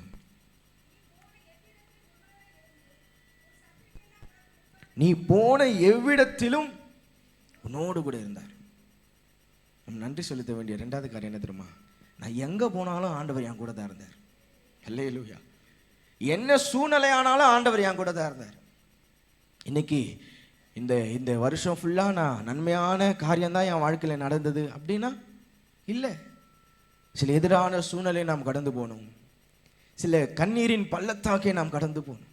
நீ போன எவ்விடத்திலும் உன்னோடு கூட இருந்தார். நம்ம நன்றி செலுத்த வேண்டிய 2வது காரியம் என்ன தெரியுமா? நான் எங்கே போனாலும் ஆண்டவர் என் கூட தான் இருந்தார். அல்லேலூயா. என்ன சூழ்நிலையானாலும் ஆண்டவர் என் கூட தான் இருந்தார். இன்னைக்கு இந்த வருஷம் ஃபுல்லாக நான் நன்மையான காரியம்தான் என் வாழ்க்கையில் நடந்தது அப்படின்னா இல்லை. சில எதிரான சூழ்நிலையை நாம் கடந்து போகணும். சில கண்ணீரின் பள்ளத்தாக்கை நாம் கடந்து போகணும்.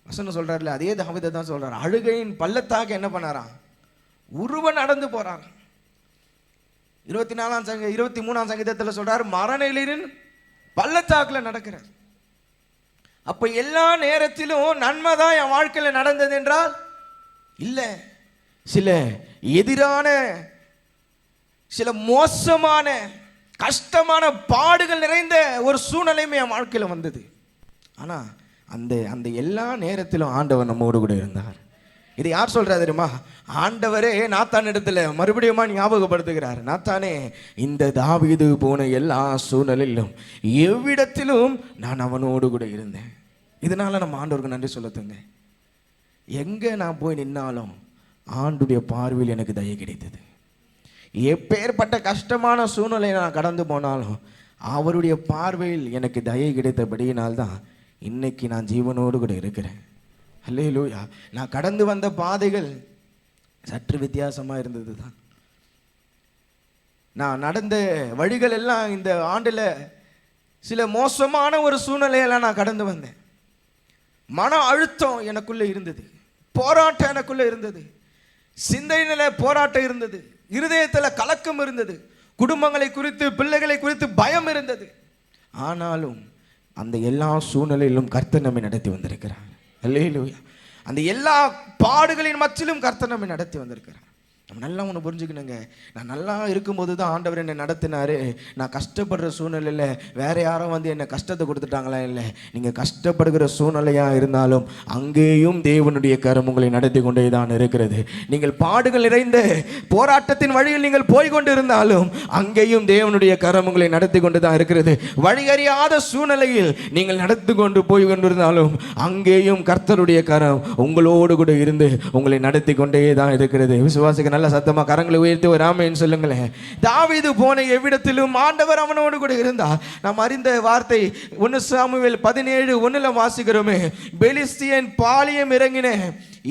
வசனம் சொல்கிறார்ல, அதே தாவீது தான் சொல்கிறார். அழுகையின் பள்ளத்தாக்கை என்ன பண்ணாராம்? உருவ நடந்து போகிறாராம். 23ஆம் சங்கீதத்தில் சொல்றார், மரணநிலையின் பள்ளத்தாக்குல நடக்கிறார். அப்ப எல்லா நேரத்திலும் நன்மை தான் என் வாழ்க்கையில் நடந்தது என்றால் இல்லை. சில எதிரான, சில மோசமான, கஷ்டமான, பாடுகள் நிறைந்த ஒரு சூழ்நிலையுமே என் வாழ்க்கையில் வந்தது. ஆனா அந்த எல்லா நேரத்திலும் ஆண்டவர் நம்மோடு கூட இருந்தார். இது யார் சொல்றா தெரியுமா? ஆண்டவரே நாத்தான் இடத்துல மறுபடியும் ஞாபகப்படுத்துகிறார். நாத்தானே, இந்த தாவீது போன எல்லா சூழ்நிலையிலும் எவ்விடத்திலும் நான் அவனோடு கூட இருந்தேன். இதனால நம்ம ஆண்டவருக்கு நன்றி சொல்லத்துங்க. எங்க நான் போய் நின்னாலும் ஆண்டுடைய பார்வையில் எனக்கு தயை கிடைத்தது. எப்பேற்பட்ட கஷ்டமான சூழ்நிலையை நான் கடந்து போனாலும் அவருடைய பார்வையில் எனக்கு தயை கிடைத்தபடியினால்தான் இன்னைக்கு நான் ஜீவனோடு கூட இருக்கிறேன். அல்லேலூயா. நான் கடந்து வந்த பாதைகள் சற்று வித்தியாசமாக இருந்தது தான். நான் நடந்த வழிகள் எல்லாம் இந்த ஆண்டில் சில மோசமான ஒரு சூழ்நிலையெல்லாம் நான் கடந்து வந்தேன். மன அழுத்தம் எனக்குள்ளே இருந்தது, போராட்டம் எனக்குள்ளே இருந்தது, சிந்தையில போராட்டம் இருந்தது, இருதயத்தில் கலக்கம் இருந்தது, குடும்பங்களை குறித்து, பிள்ளைகளை குறித்து பயம் இருந்தது. ஆனாலும் அந்த எல்லா சூழ்நிலையிலும் கர்த்தர் நம்மை நடத்தி வந்திருக்கிறார். அல்லேலூயா. அந்த எல்லா பாடுகளின் மத்தியிலும் கர்த்தர் நம்மை நடத்தி வந்திருக்கிறார். நம்ம நல்லா ஒன்று புரிஞ்சுக்கணுங்க. நான் நல்லா இருக்கும்போது தான் ஆண்டவர் என்னை நடத்தினாரு. நான் கஷ்டப்படுற சூழ்நிலையில் வேற யாரும் வந்து என்னை கஷ்டத்தை கொடுத்துட்டாங்களா? இல்லை. நீங்கள் கஷ்டப்படுகிற சூழ்நிலையாக இருந்தாலும் அங்கேயும் தேவனுடைய கரம் உங்களை நடத்தி கொண்டே தான் இருக்கிறது. நீங்கள் பாடுகள் நிறைந்த போராட்டத்தின் வழியில் நீங்கள் போய்கொண்டு இருந்தாலும் அங்கேயும் தேவனுடைய கரம் உங்களை நடத்தி கொண்டு தான் இருக்கிறது. வழியறியாத சூழ்நிலையில் நீங்கள் நடத்தி கொண்டு போய் கொண்டிருந்தாலும் அங்கேயும் கர்த்தருடைய கரம் உங்களோடு கூட இருந்து உங்களை நடத்தி கொண்டே தான் இருக்கிறது. விசுவாசிக்க நல்ல சத்தமா கரங்களை உயர்த்தி ஒரு ஆமென் சொல்லுங்களேன். தாவீது போன எவ்விடத்திலும் ஆண்டவர் அவனோடு கூட இருந்தார். நாம் அறிந்த வார்த்தை 1 சாமுவேல் 17:1 வாசிக்கிறோமே. பெலிஸ்தியன் பாளையம் இறங்கின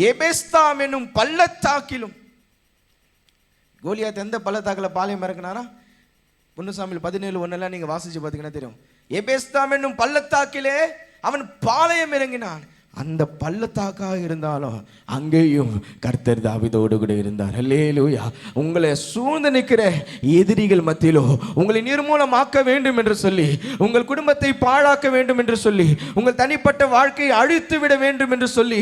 எபெஸ்தாம் என்னும் பள்ளத்தாக்கிலும். கோலியாத் எந்த பள்ளத்தாக்கில் பாளையம் இறங்கினாரா? 1 சாமுவேல் 17:1 நீங்க வாசிச்சு பார்த்தீங்கன்னா தெரியும். எபெஸ்தாம் என்னும் பள்ளத்தாக்கிலே அவன் பாளையம் இறங்கினான். அந்த பள்ளத்தாக்காக இருந்தாலும் அங்கேயும் கர்த்தர் தாவீதோடு கூட இருந்தார். அல்லேலூயா. உங்களை சூழ்ந்து நிற்கிற எதிரிகள் மத்தியிலோ உங்களை நிர்மூலமாக்க வேண்டும் என்று சொல்லி, உங்கள் குடும்பத்தை பாழாக்க வேண்டும் என்று சொல்லி, உங்கள் தனிப்பட்ட வாழ்க்கையை அழித்து விட வேண்டும் என்று சொல்லி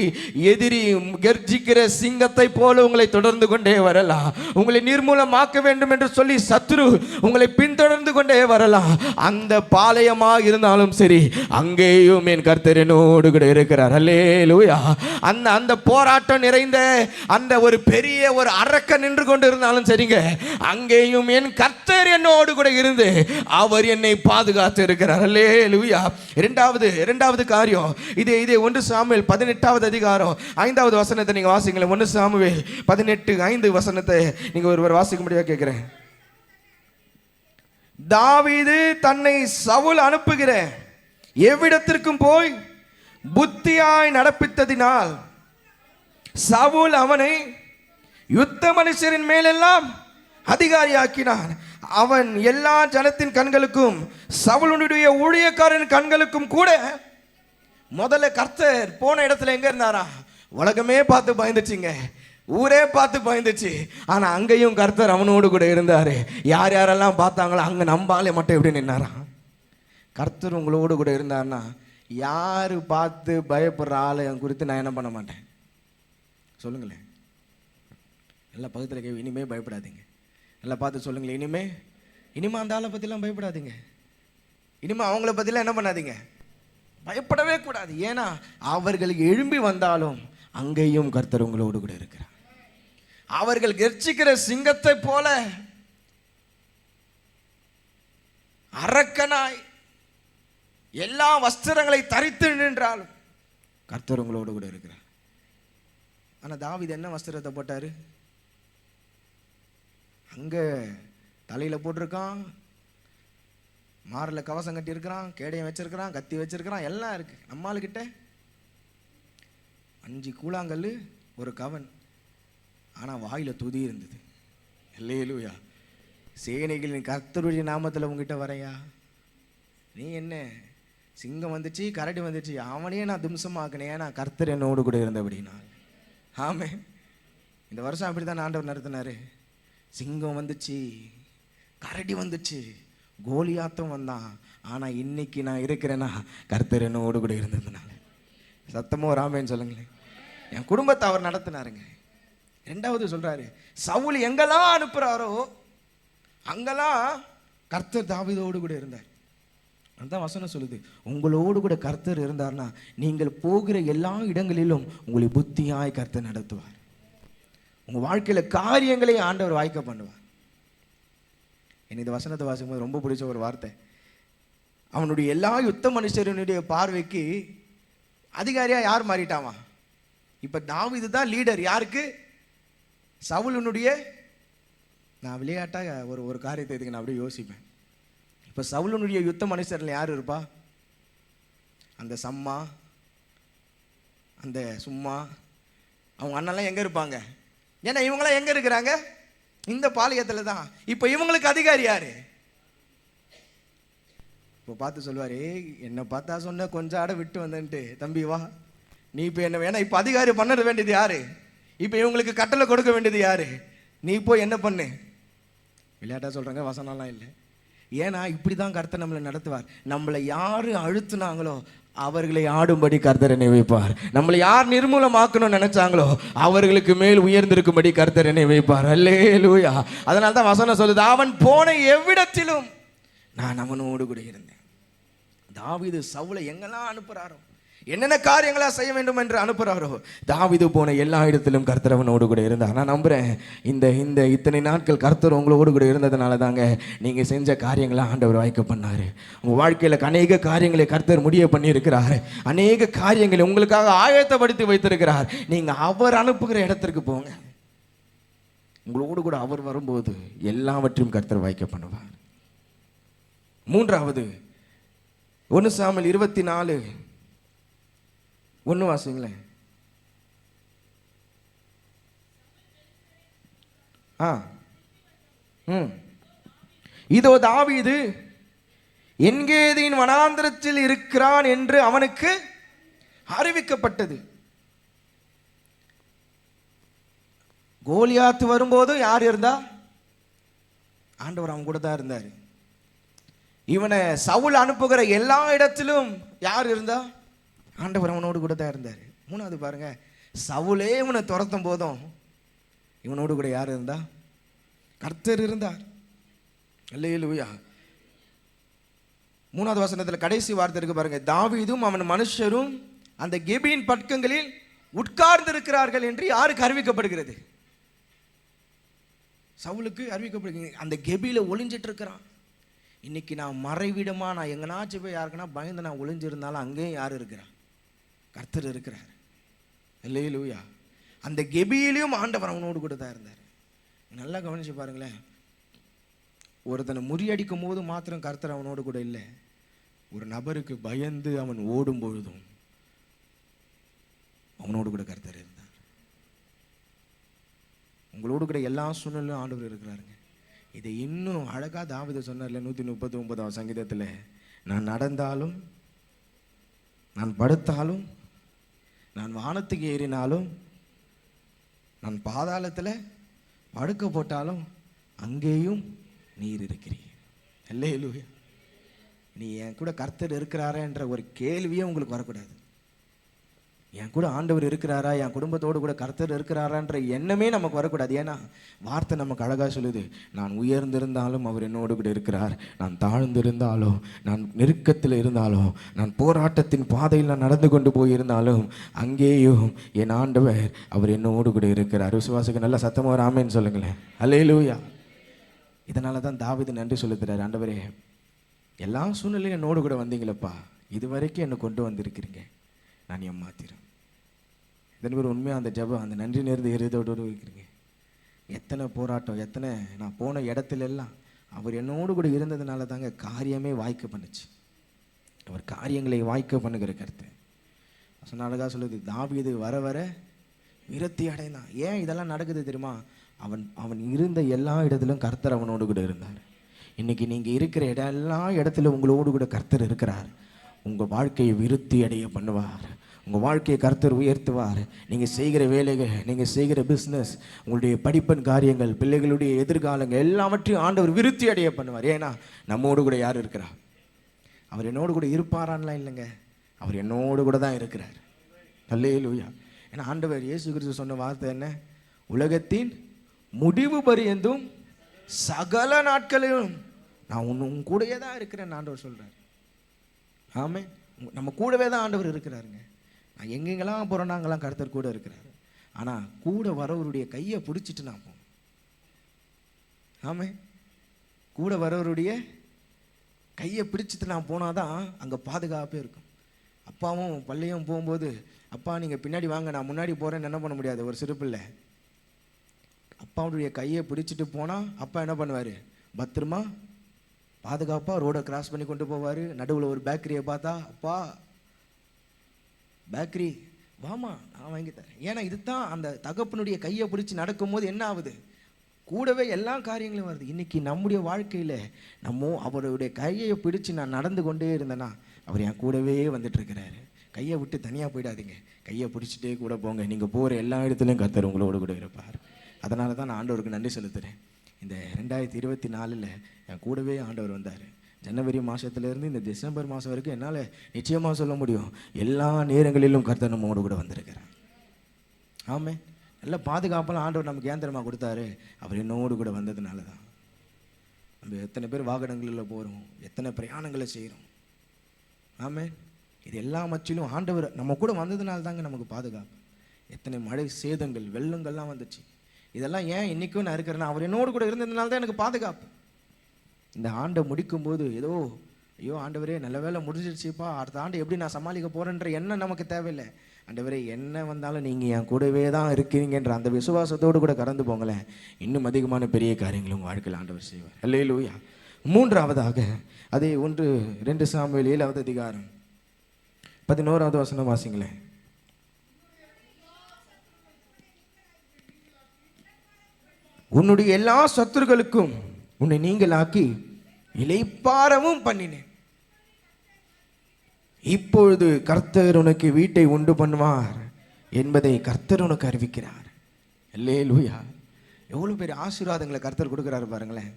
எதிரி கர்ஜிக்கிற சிங்கத்தை போல உங்களை தொடர்ந்து கொண்டே வரலாம். உங்களை நிர்மூலமாக்க வேண்டும் என்று சொல்லி சத்துரு உங்களை பின்தொடர்ந்து கொண்டே வரலாம். அந்த பாளையமாக இருந்தாலும் சரி, அங்கேயும் என் கர்த்தர் என்னோடு கூட இருக்கிறார். அல்லேலூயா. அந்த போராட்டம் நிறைந்த அந்த ஒரு பெரிய ஒரு அரக்க நின்று கொண்டு இருந்தாலும் சரிங்க, அங்கேயும் என் கர்த்தர் என்னோடு கூட இருந்து அவர் என்னை பாதுகாத்து இருக்கிறார். அல்லேலூயா. இரண்டாவது காரியம் இதே 1 சாமுவேல் 18வது அதிகாரம் 5வது வசனத்தை நீங்க வாசிங்களேன். 1 சாமுவேல் 18:5 வசனத்தை நீங்க ஒருவர் வாசிக்க முடியாது கேட்கிறேன். தாவீது தன்னை சவுல் அனுப்புகிற எவ்விடத்திற்கும் போய் புத்தியாய் நடப்பித்ததினால் சவுல் அவனை யுத்த மனுஷரின் மேலெல்லாம் அதிகாரியாக்கினான். அவன் எல்லா ஜனத்தின் கண்களுக்கும் சவுலுடைய ஊழியக்காரன் கண்களுக்கும் கூட முதல்ல கர்த்தர் போன இடத்துல எங்க இருந்தாரா? உலகமே பார்த்து பயந்துச்சுங்க, ஊரே பார்த்து பயந்துச்சு. ஆனா அங்கேயும் கர்த்தர் அவனோடு கூட இருந்தாரு. யார் யாரெல்லாம் பார்த்தாங்களோ அங்க நம்பாலே மட்டும் எப்படி நின்னாரா? கர்த்தர் உங்களோடு கூட இருந்தாருன்னா யாரு பார்த்து பயப்படுற ஆளை குறித்து நான் என்ன பண்ண மாட்டேன்? சொல்லுங்களேன். எல்லா பக்கத்தில் கேள்வி, இனிமே பயப்படாதீங்க. நல்லா பார்த்து சொல்லுங்களேன், இனிமே அந்த ஆளை பற்றிலாம் பயப்படாதீங்க. இனிமே அவங்கள பற்றிலாம் என்ன பண்ணாதீங்க, பயப்படவே கூடாது. ஏன்னா அவர்களுக்கு எழும்பி வந்தாலும் அங்கேயும் கர்த்தர் உங்களோடு கூட இருக்கிறார். அவர்கள் கெர்ச்சிக்கிற சிங்கத்தை போல அரக்கனாய் எல்லா வஸ்திரங்களை தரித்து நின்றாலும் கர்த்தர் உங்களோடு கூட இருக்கிறார். ஆனா தாவீது என்ன வஸ்திரத்தை போட்டாரு? அங்க தலையில போட்டிருக்கான், மாரில் கவசம் கட்டி இருக்கிறான், கேடயம் வச்சிருக்கிறான், கத்தி வச்சிருக்கிறான், எல்லாம் இருக்கு. நம்மளுக்கிட்ட 5 கூழாங்கல், ஒரு கவன், ஆனா வாயில துதி இருந்தது. அல்லேலூயா. சேனைகளின் கர்த்தருடைய நாமத்தில் உங்ககிட்ட வரையா? நீ என்ன, சிங்கம் வந்துச்சு, கரடி வந்துச்சு, அவனையே நான் தும்சமாக்கினேன். ஏன்னா கர்த்தர் என்னோடு கூட இருந்தபடினா. ஆமே. இந்த வருஷம் அப்படித்தான் ஆண்டவர் நடத்தினாரு. சிங்கம் வந்துச்சு, கரடி வந்துச்சு, கோலியாத்தும் வந்தான். ஆனா இன்னைக்கு நான் இருக்கிறேன்னா கர்த்தர் என்னோடு கூட இருந்ததுனால. சத்தமோ ராமேன்னு சொல்லுங்களேன். என் குடும்பத்தை அவர் நடத்தினாருங்க. 2வது சொல்றாரு, சவுல் எங்கெல்லாம் அனுப்புறாரோ அங்கெல்லாம் கர்த்தர் தாவீதோடு கூட இருந்தார். அந்த வசனம் சொல்லுது, உங்களோடு கூட கர்த்தர் இருந்தார்னா நீங்கள் போகிற எல்லா இடங்களிலும் உங்களை புத்தியாய் கர்த்தர் நடத்துவார். உங்க வாழ்க்கையில காரியங்களை ஆண்டவர் வாய்க்க பண்ணுவார். எனக்கு இந்த வசனத்தை வாசிக்கும் போது ரொம்ப பிடிச்ச ஒரு வார்த்தை, அவனுடைய எல்லா யுத்த மனுஷருடைய பார்வைக்கு அதிகாரியா யார் மாறிட்டாமா? இப்ப தாவீது தான் லீடர். யாருக்கு? சவுலுடைய. நான் விளையாட்டா ஒரு காரியத்தை இதுக்கு நான் அப்படியே யோசிப்பேன். இப்ப சவுலுடைய யுத்த மனுஷர்ல யார் இருப்பா? அந்த சம்மா, அந்த சும்மா, அவங்க அண்ணெல்லாம் எங்க இருப்பாங்க? ஏன்னா இவங்களாம் எங்க இருக்கிறாங்க? இந்த பாளையத்துல தான். இப்ப இவங்களுக்கு அதிகாரி யாரு? இப்போ பார்த்து சொல்லுவாரு, என்னை பார்த்தா சொன்ன கொஞ்சம் ஆட விட்டு வந்தேன்ட்டு, தம்பி வா நீ இப்போ என்ன வேணா. இப்போ அதிகாரி பண்ண வேண்டியது யாரு? இப்போ இவங்களுக்கு கட்டளை கொடுக்க வேண்டியது யாரு? நீ போய் என்ன பண்ணு. விளையாட்டா சொல்றாங்க, வசனம்லாம் இல்லை. ஏன்னா இப்படி தான் கர்த்தர் நம்மளை நடத்துவார். நம்மளை யாரு அழுத்துனாங்களோ அவர்களை ஆடும்படி கர்த்தர் நினைவைப்பார். நம்மளை யார் நிர்மூலமாக்கணும்னு நினைச்சாங்களோ அவர்களுக்கு மேல் உயர்ந்திருக்கும்படி கர்த்தர் நினைவைப்பார். அல்லேலூயா. அதனால தான் வசனம் சொல்லுது, அவன் போன எவ்விடத்திலும் நான் அவனோடு கூட இருந்தேன். தாவீது சவுலை எங்கெல்லாம் அனுப்புறாரோ, என்னென்ன காரியங்களா செய்ய வேண்டும் என்று அனுப்புறாரோ, தாவீது போன எல்லா இடத்திலும் கர்த்தர் அவனோடு கூட இருந்தார். நான் நம்புறேன் இந்த இத்தனை நாட்கள் கர்த்தர் உங்களோடு கூட இருந்ததுனால தாங்க நீங்க செஞ்ச காரியங்களை ஆண்டவர் வாய்க்க பண்ணாரு. உங்க வாழ்க்கையில அநேக காரியங்களை கர்த்தர் முடிய பண்ணி இருக்கிறார். அநேக காரியங்களை உங்களுக்காக ஆயத்தப்படுத்தி வைத்திருக்கிறார். நீங்க அவர் அனுப்புகிற இடத்திற்கு போங்க. உங்களோடு கூட அவர் வரும்போது எல்லாவற்றையும் கர்த்தர் வாய்க்க பண்ணுவார். 3வது 1 சாமுவேல் 24:1 வாசிங்களேன். இதோ தாவீது என்கேதின் வனாந்திரத்தில் இருக்கிறான் என்று அவனுக்கு அறிவிக்கப்பட்டது. கோலியாத்து வரும்போது யார் இருந்தா? ஆண்டவர் அவன் கூட தான் இருந்தார். இவனை சவுல் அனுப்புகிற எல்லா இடத்திலும் யார் இருந்தா? ஆண்டவர் அவனோடு கூட தான் இருந்தார். 3வது பாருங்க, சவுலே இவனை துரத்தும் போதும் இவனோடு கூட யார் இருந்தா? கர்த்தர் இருந்தார். அல்லேலூயா. 3வது வசனத்தில் கடைசி வார்த்தை இருக்கு பாருங்க, தாவீதும் அவன் மனுஷரும் அந்த கெபியின் பட்கங்களில் உட்கார்ந்து இருக்கிறார்கள் என்று யாருக்கு அறிவிக்கப்படுகிறது? சவுலுக்கு அறிவிக்கப்படுகிறது. அந்த கெபியில ஒளிஞ்சிட்டு இருக்கிறான். இன்னைக்கு நான் மறைவிடமா நான் எங்கனாச்சும் போய் யாருக்குன்னா பயந்து நான் ஒளிஞ்சிருந்தாலும் அங்கேயும் யார் இருக்கிறார்? கர்த்தர் இருக்கிறார். அல்லேலூயா. அந்த கெபியிலையும் ஆண்டவர் அவனோடு கூட தான் இருந்தார். நல்லா கவனிச்சு பாருங்களேன். ஒருத்தனை முறியடிக்கும் போது மாத்திரம் கர்த்தர் அவனோடு கூட இல்லை. ஒரு நபருக்கு பயந்து அவன் ஓடும் பொழுதும் அவனோடு கூட கர்த்தர் இருந்தார். உங்களோடு கூட எல்லா சூழ்நிலையும் ஆண்டவர் இருக்கிறாருங்க. இதை இன்னும் அழகா தாவீது சொன்னார்ல 139ஆம் சங்கீதத்தில், நான் நடந்தாலும் நான் படுத்தாலும், நான் வானத்துக்கு ஏறினாலும், நான் பாதாளத்தில் படுக்க போட்டாலும் அங்கேயும் நீர் இருக்கிறீர். அல்லேலூயா. நீ என் கூட கர்த்தர் இருக்கிறாரா என்ற ஒரு கேள்வியே உங்களுக்கு வரக்கூடாது. என் கூட ஆண்டவர் இருக்கிறாரா, என் குடும்பத்தோடு கூட கர்த்தர் இருக்கிறாரான்ற எண்ணமே நமக்கு வரக்கூடாது. ஏன்னா வார்த்தை நமக்கு அழகாக சொல்லுது, நான் உயர்ந்திருந்தாலும் அவர் என்னோடு கூட இருக்கிறார், நான் தாழ்ந்திருந்தாலும், நான் நெருக்கத்தில் இருந்தாலும், நான் போராட்டத்தின் பாதையில் நான் நடந்து கொண்டு போயிருந்தாலும் அங்கேயும் என் ஆண்டவர் அவர் என்னோடு கூட இருக்கிறார். விசுவாசிக்க நல்லா சத்தமாக ஒரு ஆமேன்னு சொல்லுங்களேன். அல்லேலூயா. இதனால தான் தாவீது நன்றி சொல்லுகிறார், ஆண்டவரே எல்லா சூழ்நிலையும் என்னோடு கூட வந்தீங்களப்பா, இது வரைக்கும் என்னை கொண்டு வந்திருக்கிறீங்க, நான் ஏமாத்திரம். இதன் ஒரு உண்மையாக அந்த ஜபம், அந்த நன்றி நேர்ந்து எரிதோடு இருக்கிறீங்க. எத்தனை போராட்டம், எத்தனை நான் போன இடத்துல எல்லாம் அவர் என்னோடு கூட இருந்ததுனால தாங்க காரியமே வாய்க்க பண்ணுச்சு. அவர் காரியங்களை வாய்க்க பண்ணுகிற கருத்து அழகாக சொல்லுது, தாவீது வர வர விரக்தி அடைந்தான். ஏன் இதெல்லாம் நடக்குது தெரியுமா? அவன் இருந்த எல்லா இடத்திலும் கர்த்தர் அவனோடு கூட இருந்தார். இன்னைக்கு நீங்கள் இருக்கிற எல்லா இடத்துல உங்களோடு கூட கர்த்தர் இருக்கிறார். உங்கள் வாழ்க்கையை விருத்தி அடைய பண்ணுவார். உங்கள் வாழ்க்கையை கர்த்தர் உயர்த்துவார். நீங்கள் செய்கிற வேலைகள், நீங்கள் செய்கிற பிஸ்னஸ், உங்களுடைய படிப்பின் காரியங்கள், பிள்ளைகளுடைய எதிர்காலங்கள் எல்லாவற்றையும் ஆண்டவர் விருத்தி அடைய பண்ணுவார். ஏன்னா நம்மோடு கூட யார் இருக்கிறா? அவர் என்னோடு கூட இருப்பாரான்லாம் இல்லைங்க, அவர் என்னோடு கூட தான் இருக்கிறார். அல்லேலூயா. ஏன்னா ஆண்டவர் இயேசு கிறிஸ்து சொன்ன வார்த்தை என்ன? உலகத்தின் முடிவு பரியந்தும் சகல நாட்களிலும் நான் உன் கூடவே தான் இருக்கிறேன் ஆண்டவர் சொல்கிறார். ஆமே, நம்ம கூடவே தான் ஆண்டவர் இருக்கிறாருங்க. நான் எங்கெங்கெல்லாம் போகிறேன்னா அங்கெல்லாம் கர்த்தர் கூட இருக்கிறாரு. ஆனால் கூட வரவருடைய கையை பிடிச்சிட்டு நான் போகணும். ஆமே, கூட வரவருடைய கையை பிடிச்சிட்டு நான் போனால் தான் அங்கே பாதுகாப்பே இருக்கும். அப்பாவும் பள்ளியும் போகும்போது, அப்பா நீங்கள் பின்னாடி வாங்க நான் முன்னாடி போகிறேன்னு என்ன பண்ண முடியாது. ஒரு சிறு பிள்ளை அப்பாவுடைய கையை பிடிச்சிட்டு போனால் அப்பா என்ன பண்ணுவார்? பத்திரமா பாதுகாப்பாக ரோடை கிராஸ் பண்ணி கொண்டு போவார். நடுவில் ஒரு பேக்கரியை பார்த்தா, அப்பா பேக்கரி வாமா நான் வாங்கி தரேன். ஏன்னா இதுதான் அந்த தகப்பனுடைய கையை பிடிச்சி நடக்கும்போது என்ன ஆகுது? கூடவே எல்லா காரியங்களும் வருது. இன்றைக்கி நம்முடைய வாழ்க்கையில் அவருடைய கையை பிடிச்சி நான் நடந்து கொண்டே இருந்தேன்னா அவர் என் கூடவே வந்துட்டுருக்கிறாரு. கையை விட்டு தனியாக போயிடாதீங்க, கையை பிடிச்சிட்டே கூட போங்க. நீங்கள் போகிற எல்லா இடத்துலையும் கர்த்தர் உங்களோடு கூட இருப்பார். அதனால தான் நான் ஆண்டவருக்கு நன்றி செலுத்துகிறேன். இந்த 2024 என் கூடவே ஆண்டவர் வந்தார். ஜனவரி மாதத்துலேருந்து இந்த டிசம்பர் மாதம் வரைக்கும் என்னால் நிச்சயமாக சொல்ல முடியும், எல்லா நேரங்களிலும் கர்த்தர் நம்மோடு கூட வந்திருக்கிறார். ஆமே, நல்ல பாதுகாப்பெல்லாம் ஆண்டவர் நமக்கு ஏந்திரமாக கொடுத்தாரு. அவர் என்னோடு கூட வந்ததுனால தான். நம்ம எத்தனை பேர் வாகனங்களில் போகிறோம், எத்தனை பிரயாணங்களை செய்கிறோம். ஆமே, இது எல்லா மச்சிலும் ஆண்டவர் நம்ம கூட வந்ததுனால தாங்க நமக்கு பாதுகாப்பு. எத்தனை மழை சேதங்கள், வெள்ளங்கள்லாம் வந்துச்சு. இதெல்லாம் ஏன் இன்றைக்கும் நான் இருக்கிறேன்னா அவர் என்னோடு கூட இருந்ததுனால தான் எனக்கு பாதுகாப்பு. இந்த ஆண்டை முடிக்கும்போது ஏதோ ஐயோ ஆண்டவரே நல்ல வேலை முடிஞ்சிருச்சுப்பா, அடுத்த ஆண்டு எப்படி நான் சமாளிக்க போகிறேன்ற எண்ணம் நமக்கு தேவையில்லை. ஆண்டவரே என்ன வந்தாலும் நீங்கள் என் கூடவே தான் இருக்கிறீங்கன்ற அந்த விசுவாசத்தோடு கூட கடந்து போங்களேன், இன்னும் அதிகமான பெரிய காரியங்களும் உங்கள் வாழ்க்கையில் ஆண்டவர் செய்வார். அல்லேலூயா. மூன்றாவதாக அதே 1-2 சாமுவேல் 7வது அதிகாரம் 11வது வசனம் வாசிங்களேன். உன்னுடைய எல்லா சத்துருக்களுக்கும் உன்னை நீங்களாக்கி இளைப்பாறவும் பண்ணினேன். இப்பொழுது கர்த்தர் உனக்கு வீட்டை உண்டு பண்ணுவார் என்பதை கர்த்தர் உனக்கு அறிவிக்கிறார். அல்லேலூயா. எவ்வளோ பெரிய ஆசீர்வாதங்களை கர்த்தர் கொடுக்குறாரு பாருங்களேன்.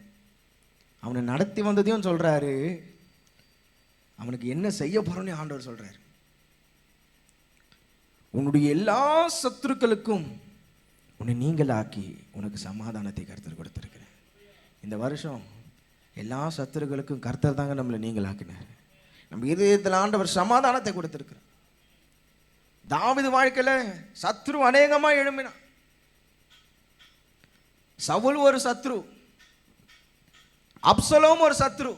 அவனை நடத்தி வந்ததையும் சொல்கிறாரு, அவனுக்கு என்ன செய்ய போகிறோன்னு ஆண்டவர் சொல்கிறார். உன்னுடைய எல்லா சத்துருக்களுக்கும் உன்னை நீங்களாக்கி உனக்கு சமாதானத்தை கர்த்தர் கொடுத்துருக்கிறார். இந்த வருஷம் எல்லா சத்துருக்களுக்கும் கர்த்தர் தாங்க நம்மளை நீங்களாக்கினார். நம்ம இதயத்தில் ஆண்டவர் சமாதானத்தை கொடுத்துருக்கிறார். தாவீது வாழ்க்கையில் சத்ரு அநேகமாக எழும்பினான். சவுல் ஒரு சத்ரு, அப்சலோம் ஒரு சத்ரு,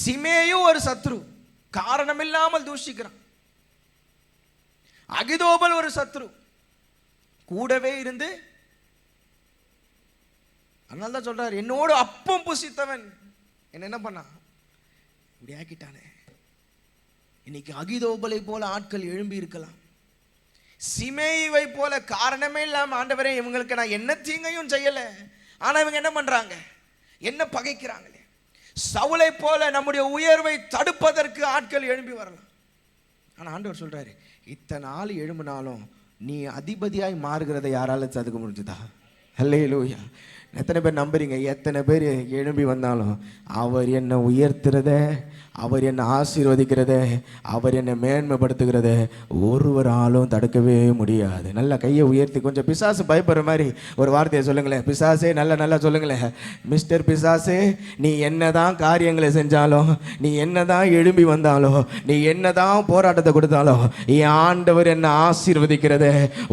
சிமேயும் ஒரு சத்ரு, காரணமில்லாமல் தூஷிக்கிறான். அகிதோபல் ஒரு சத்ரு, கூடவே இருந்து அதனால தான் சொல்றாரு, என்னோடு அப்பம் புசித்தவன் என்ன பண்ணா இப்படி ஆக்கிட்டானே. இன்னைக்கு அகிதோபலை போல ஆட்கள் எழும்பி இருக்கலாம், சிமேயை போல காரணமே இல்லாம ஆண்டவரே இவங்களுக்கு நான் என்ன தீங்கையும் செய்யல, ஆனா இவங்க என்ன பண்றாங்க, என்ன பகைக்கிறாங்களே, சவுலை போல நம்முடைய உயர்வை தடுப்பதற்கு ஆட்கள் எழும்பி வரலாம். ஆனால் ஆண்டவர் சொல்றாரு, இத்தனை ஆள் எழும்பினாலும் நீ அதிபதியாய் மாறுகிறதை யாரால தடுக்க முடிஞ்சுதா? அல்லேலூயா. எத்தனை பேர் நம்புறீங்க? எத்தனை பேர் எழும்பி வந்தாலும் அவர் என்னை உயர்த்துறத, அவர் என்னை ஆசீர்வதிக்கிறத, அவர் என்னை மேன்மைப்படுத்துகிறத ஒருவராலும் தடுக்கவே முடியாது. நல்லா கையை உயர்த்தி கொஞ்சம் பிசாசு பயப்படுற மாதிரி ஒரு வார்த்தையை சொல்லுங்களேன். பிசாசே, நல்லா சொல்லுங்களேன். மிஸ்டர் பிசாசே, நீ என்னதான் காரியங்களை செஞ்சாலும், நீ என்னதான் எழும்பி வந்தாலும், நீ என்னதான் போராட்டத்தை கொடுத்தாலும், என் ஆண்டவர் என்னை ஆசீர்வதிக்கிறத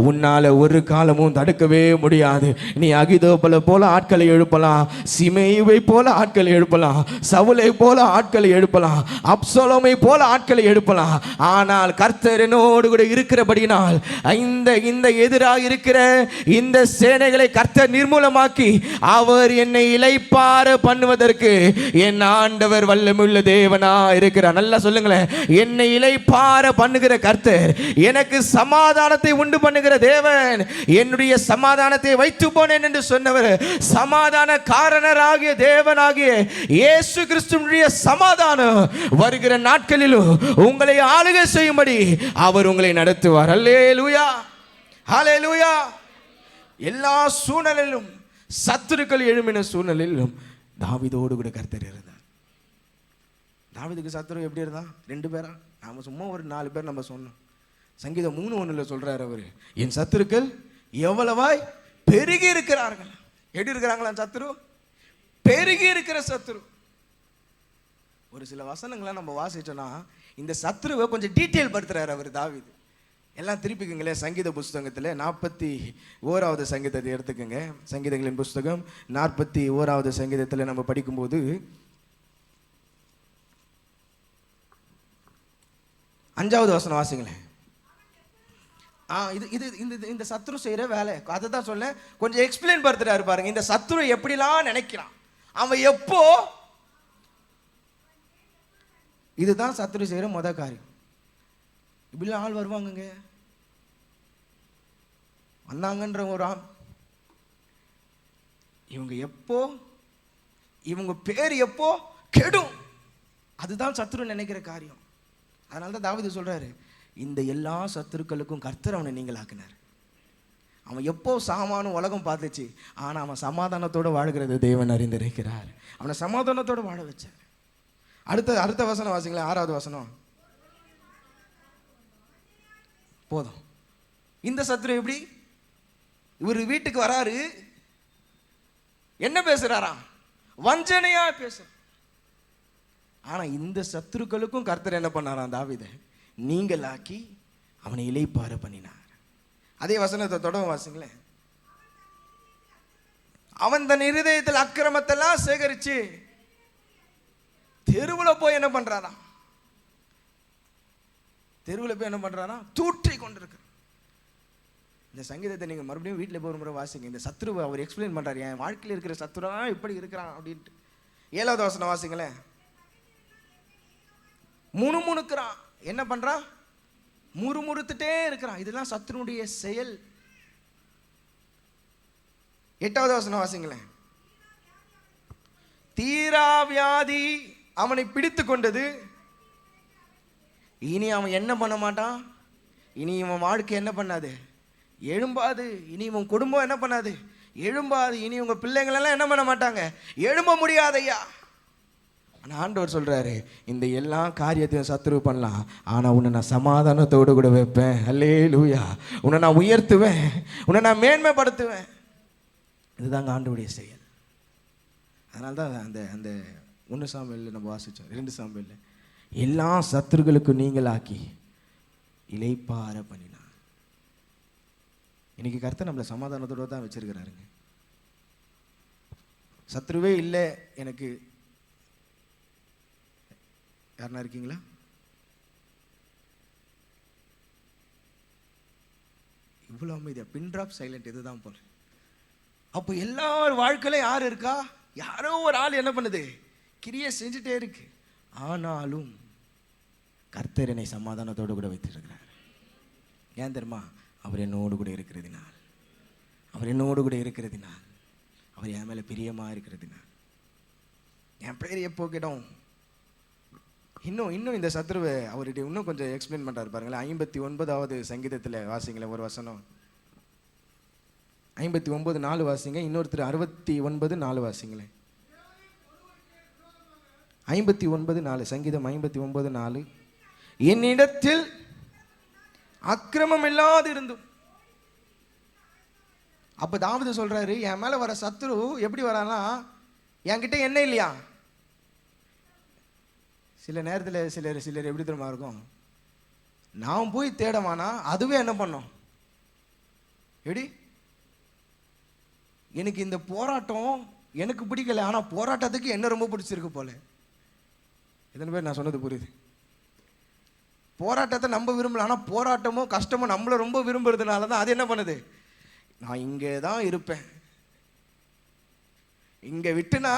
உன்னால ஒரு காலமும் தடுக்கவே முடியாது. நீ அகிதோப்பலை போல ஆட்களை எழுப்பலாம், சிமேயுவை போல ஆட்களை எழுப்பலாம், சவுலை போல ஆட்களை எழுப்பலாம், அப்சலோமை போல ஆட்களை எழுப்பலாம். ஆனால் கர்த்தர் என்னோடு கூட இருக்கிறபடினால் இந்த எதிராக இருக்கிற இந்த சேனைகளை கர்த்தர் நிர்மூலமாக்கி அவர் என்னை இளைப்பாற பண்ணுவதற்கு என் ஆண்டவர் வல்லமையுள்ள தேவனா இருக்கிறார். நல்லா சொல்லுங்களேன். என்னை இளைப்பாற பண்ணுகிற கர்த்தர், எனக்கு சமாதானத்தை உண்டு பண்ணுகிற தேவன், என்னுடைய சமாதானத்தை வைத்து போனேன் என்று சொன்னவர், சமாதான காரணராகிய தேவனாகிய இயேசு கிறிஸ்துவினுடைய சமாதானம் வருகிற நாட்களிலும் உங்களை ஆளுகை செய்யும்படி அவர் உங்களை நடத்துவார். அல்லேலூயா, ஹல்லேலூயா. எல்லா சூழ்நிலையிலும், சத்துருக்கள் எழும்பின சூழ்நிலையிலும் தாவீதோடு கூட கர்த்தர் இருந்தார். தாவீதுக்கு சத்துரு எப்படி இருந்தான்? 2 பேரா? நாம சும்மா ஒரு 4 பேர் நம்ம சொன்னோம். சங்கீதம் 3:1 சொல்றாரு அவரு, என் சத்துருக்கள் எவ்வளவாய் பெருகி இருக்கிறார்கள். எப்படி இருக்கிறாங்களா சத்துரு? பெருகி இருக்கிற சத்துரு. ஒரு சில வசனங்களை நம்ம வாசிச்சோன்னா இந்த சத்துருவை கொஞ்சம் டீட்டெயில் படுத்துறாரு அவர் தாவீது. எல்லாம் திருப்பிக்குங்களே சங்கீத புஸ்தகத்தில் 41வது சங்கீதத்தை எடுத்துக்கோங்க. சங்கீதங்களின் புஸ்தகம் 41வது சங்கீதத்தில் நம்ம படிக்கும்போது 5வது வசனம் வாசிங்களேன். இந்த சத்துரு செய்யற வேலை அதை தான் சொல்ல கொஞ்சம் எக்ஸ்பிளைன் படுத்துறாரு பாருங்க. இந்த சத்துரு எப்படிலாம் நினைக்கிறான், அவன் எப்போ, இதுதான் சத்துரு செய்யற முதல் காரியம். இப்படிலாம் ஆள் வருவாங்க, வந்தாங்கன்ற ஒரு ஆள், இவங்க எப்போ, இவங்க பேர் எப்போ கெடும், அதுதான் சத்துரு நினைக்கிற காரியம். அதனால தான் தாவீது சொல்றாரு, இந்த எல்லா சத்துருக்களுக்கும் கர்த்தர் அவனை நீங்களாக்கினார். அவன் எப்போ சாமானும் உலகம் பார்த்துச்சு, ஆனால் அவன் சமாதானத்தோடு வாழ்கிறது தேவன் அறிந்திருக்கிறார். அவனை சமாதானத்தோடு வாழ வச்சார். அடுத்த வசனம் வாசிங்களேன். 6வது வசனம் போதும். இந்த சத்துரு எப்படி இவர் வீட்டுக்கு வராரு, என்ன பேசுறாராம்? வஞ்சனையா பேச. ஆனா இந்த சத்துருக்களுக்கும் கர்த்தர் என்ன பண்ணாராம்? தாவீதை நீங்களாக்கி அவனை இளைப்பாற பண்ணினார். அதே வசனத்தை தொடர்ந்து வாசிங்களேன். அவன் தன் இருதயத்தில் அக்கிரமத்தெல்லாம் சேகரிச்சு தெருவில் போய் என்ன பண்றாராம்? தெருவில் போய் என்ன பண்றாராம்? தூற்றி கொண்டிருக்க. இந்த சங்கீதத்தை நீங்க மறுபடியும் வீட்டில் போகிற முறை வாசிங்க. இந்த சத்ருவை அவர் எக்ஸ்பிளைன் பண்றாரு, என் வாழ்க்கையில் இருக்கிற சத்ருவா இப்படி இருக்கிறான் அப்படின்ட்டு. 7வது வசனம் வாசிங்களேன். முணுமுணுக்கிறான். என்ன பண்றான்? முறுமுறுத்துட்டே இருக்கிறான். இதெல்லாம் சத்துருடைய செயல். 8வது வசனம் வாசிங்களேன். தீரா வியாதி அவனை பிடித்து கொண்டது. இனி அவன் என்ன பண்ண மாட்டான்? இனி இவன் வாழ்க்கை என்ன பண்ணாது? எழும்பாது. இனி இவன் குடும்பம் என்ன பண்ணாது? எழும்பாது. இனி உங்க பிள்ளைங்களெல்லாம் என்ன பண்ண மாட்டாங்க? எழும்ப முடியாது ஐயா. ஆனால் ஆண்டவர் சொல்றாரு, இந்த எல்லா காரியத்தையும் சத்துரு பண்ணலாம், ஆனால் உன்னை நான் சமாதானத்தோடு கூட வைப்பேன். அல்லேலூயா. உன்னை நான் உயர்த்துவேன், உன்னை நான் மேன்மைப்படுத்துவேன். இதுதாங்க ஆண்டவருடைய செயல். அதனால தான் அந்த அந்த 1 சாமுவேல் நம்ம வாசித்தோம். 2 சாமுவேல் எல்லா சத்துருக்களுக்கும் நீங்களாக்கி இளைப்பாற பண்ணினார். இன்னைக்கு கர்த்தர் நம்மளை சமாதானத்தோடு தான் வச்சிருக்கிறாருங்க. சத்ருவே இல்லை எனக்கு. யாருன்னா இருக்கீங்களா? இவ்வளோ அமைதியா, பின் ட்ராப் சைலண்ட், இதுதான் போல. அப்போ எல்லார் வாழ்க்கையில யார் இருக்கா? யாரோ ஒரு ஆள் என்ன பண்ணுது? கிரியை செஞ்சுட்டே இருக்கு. ஆனாலும் கர்த்தர் என்னை சமாதானத்தோடு கூட வைத்திருக்கிறார். ஏன் தெரியுமா? அவர் என்னோடு கூட இருக்கிறதினால், அவர் என்னோடு கூட இருக்கிறதினால், அவர் என் மேலே பிரியமாக இருக்கிறதினால். என் பேர் எப்போ கேட்டோம். இன்னும் இந்த சத்ருவை அவர்கிட்ட இன்னும் கொஞ்சம் எக்ஸ்பிளைன் பண்ணுறாரு பாருங்களேன். 59வது சங்கீதத்தில் வாசிங்களேன் ஒரு வசனம். 59:4 வாசிங்க. இன்னொருத்தர் 69:4 வாசிங்களேன். 59:4 சங்கீதம் 59:4. என்னிடத்தில் அக்கிரமம் இல்லாது இருந்தும். அப்ப தாவீது சொல்றாரு, என் மேல வர சத்ரு எப்படி வரானா, என்கிட்ட என்ன இல்லையா. சில நேரத்தில் சிலர் எப்படி தெரியுமா இருக்கும், நான் போய் தேடவானா அதுவே என்ன பண்ணோம். எப்படி எனக்கு இந்த போராட்டம் எனக்கு பிடிக்கல, ஆனால் போராட்டத்துக்கு என்ன ரொம்ப பிடிச்சிருக்கு போல. எத்தனை பேர் நான் சொன்னது புரியுது? போராட்டத்தை நம்ம விரும்பல, ஆனால் போராட்டமோ கஷ்டமோ நம்மளை ரொம்ப விரும்புறதுனால தான் அது என்ன பண்ணுது, நான் இங்கே தான் இருப்பேன், இங்கே விட்டுனா.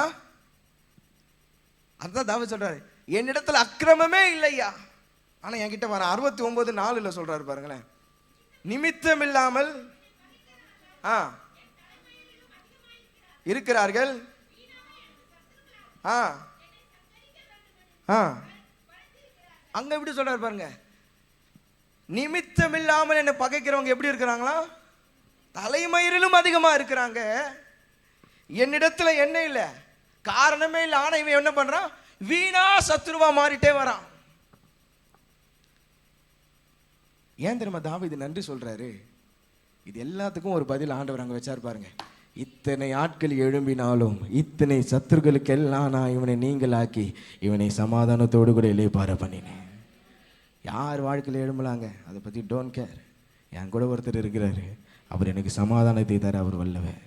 அதுதான் தாவீது சொல்றாரு, என்னிடத்துல அக்கிரமமே இல்லையா, ஆனால் என்கிட்ட வர 69:4 சொல்றாரு பாருங்களேன். நிமித்தம் இல்லாமல் இருக்கிறார்கள். அங்க எப்படி சொல்றாரு பாருங்க, நிமித்தம் இல்லாமல் என்ன பகைக்கிறவங்க எப்படி இருக்கிறாங்களா, தலைமயிரிலும் அதிகமா இருக்கிறாங்க. என்னிடத்துல என்ன இல்லை, காரணமே இல்லை, ஆனா இவன் என்ன பண்றான், வீணா சத்ருவா மாறிட்டே வரான். ஏன் தெரியுமா தாவீது நன்றி சொல்றாரு? இது எல்லாத்துக்கும் ஒரு பதில் ஆண்டவர் அங்க வச்சார் பாருங்க. இத்தனை ஆட்கள் எழும்பினாலும் இத்தனை சத்துருக்களுக்கெல்லாம் நான் இவனை நீங்களாக்கி இவனை சமாதானத்தோடு கூட இளைப்பாற பண்ணினேன். யார் வாழ்க்கையில் எழும்பலாங்க, அதை பற்றி டோன்ட் கேர். என் கூட ஒருத்தர் இருக்கிறாரு, அவர் எனக்கு சமாதானத்தை தர அவர் வல்லவர்.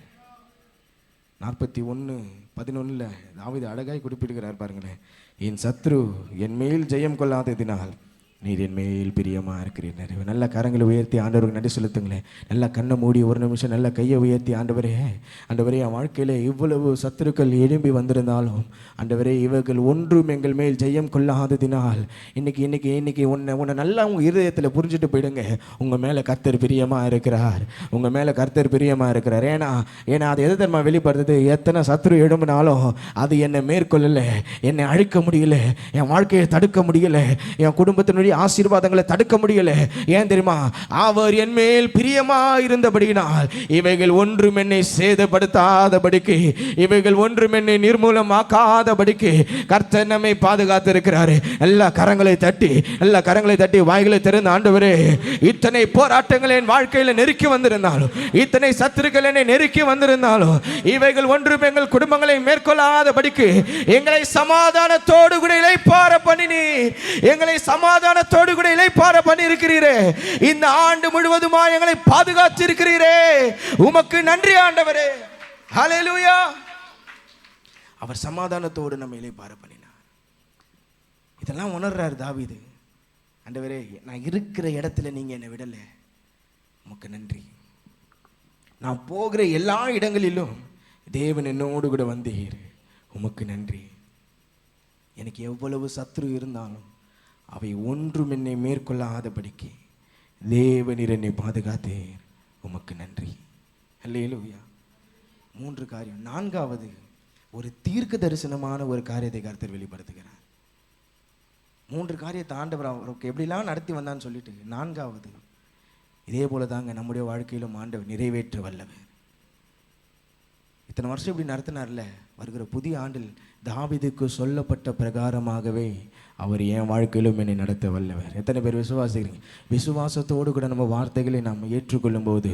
41:11 தாவீது அழகாய் குறிப்பிடுகிறார் பாருங்களேன். என் சத்ரு என் மேல் ஜெயம் கொள்ளாததினால் நீர் என் மேல் பிரியமா இருக்கிறீர். நல்ல கரங்களை உயர்த்தி ஆண்டவருக்கு நன்றி செலுத்துங்களேன். நல்லா கண்ணை மூடி ஒரு நிமிஷம் நல்லா கையை உயர்த்தி, ஆண்டவரே என் வாழ்க்கையில் இவ்வளவு சத்துருக்கள் எழும்பி வந்திருந்தாலும் ஆண்டவரே இவர்கள் ஒன்றும் எங்கள் மேல் ஜெயம் கொள்ளாததினால் இன்னைக்கு உன்னை நல்லா உங்கள் இருதயத்தில் புரிஞ்சுட்டு போயிடுங்க. உங்கள் மேலே கர்த்தர் பிரியமாக இருக்கிறார், உங்கள் மேலே கர்த்தர் பிரியமாக இருக்கிறார். ஏன்னா அது எது தெரியுமா வெளிப்படுத்துது, எத்தனை சத்துரு எழும்பினாலும் அது என்னை மேற்கொள்ளலை, என்னை அழிக்க முடியல, என் வாழ்க்கையை தடுக்க முடியல, என் குடும்பத்தினுடைய ஆசீர்வாதங்களை தடுக்க முடியல. ஏன் தெரியுமா, அவர் என் மேல் பிரியமா இருந்தபடியினால் இவைகள் ஒன்றும் என்னை சேதப்படுத்தாதபடிக்கு, இவைகள் ஒன்றும் என்னை நிர்மூலமாக்காதபடிக்கு கர்த்தர் நம்மை பாதுகாத்து இருக்கிறாரு. எல்லா கரங்களை தட்டி வாய்களை திறந்து, ஆண்டவரே இத்தனை போராட்டங்கள் என் வாழ்க்கையில் நெருக்கி வந்திருந்தாலும், இத்தனை சத்துருக்கள் என்னை நெருக்கி வந்திருந்தாலும், இவைகள் ஒன்றும் எங்கள் குடும்பங்களை மேற்கொள்ளாதபடிக்கு எங்களை சமாதானத்தோடு கூட இளைப்பாற பண்ணினீ, எங்களை சமாதானத்தோடு கூட இளைப்பாற பண்ணி இருக்கிறீரே, இந்த ஆண்டு முழுவதுமா எங்களை பாதுகாத்து இருக்கிறீரே, உமக்கு நன்றி ஆண்டவரே. ஹல்லேலூயா. அவர் சமாதானத்தோடு நம்ம இளைப்பாற பண்ணினார். இதெல்லாம் உணர்றார் தாவீது. ஆண்டவரே நான் இருக்கிற இடத்துல நீங்க என்னை விடல, உமக்கு நன்றி. நான் போகிற எல்லா இடங்களிலும் தேவன் என்னோடு கூட வந்தீர், உமக்கு நன்றி. எனக்கு எவ்வளவு சத்ரு இருந்தாலும் அவை ஒன்றும் என்னை மேற்கொள்ளாதபடிக்கு தேவனீர் என்னை பாதுகாத்தீர், உமக்கு நன்றி. அல்லேலூயா. 3 காரியம். 4வது ஒரு தீர்க்க தரிசனமான ஒரு காரியத்தை கர்த்தர் வெளிப்படுத்துகிறார். 3 காரியத்தை ஆண்டவர் அவருக்கு எப்படிலாம் நடத்தி வந்தான்னு சொல்லிட்டு 4வது இதே போல தாங்க நம்முடைய வாழ்க்கையிலும் ஆண்டவர் நிறைவேற்ற வல்லவர். இத்தனை வருஷம் இப்படி நடத்தினார்ல, வருகிற புதிய ஆண்டில் தாவீதுக்கு சொல்லப்பட்ட பிரகாரமாகவே அவர் என் வாழ்க்கையிலும் என்னை நடத்த வல்லவர். எத்தனை பேர் விசுவாசிக்கிறீங்க? விசுவாசத்தோடு கூட நம்ம வார்த்தைகளை நாம் ஏற்றுக்கொள்ளும் போது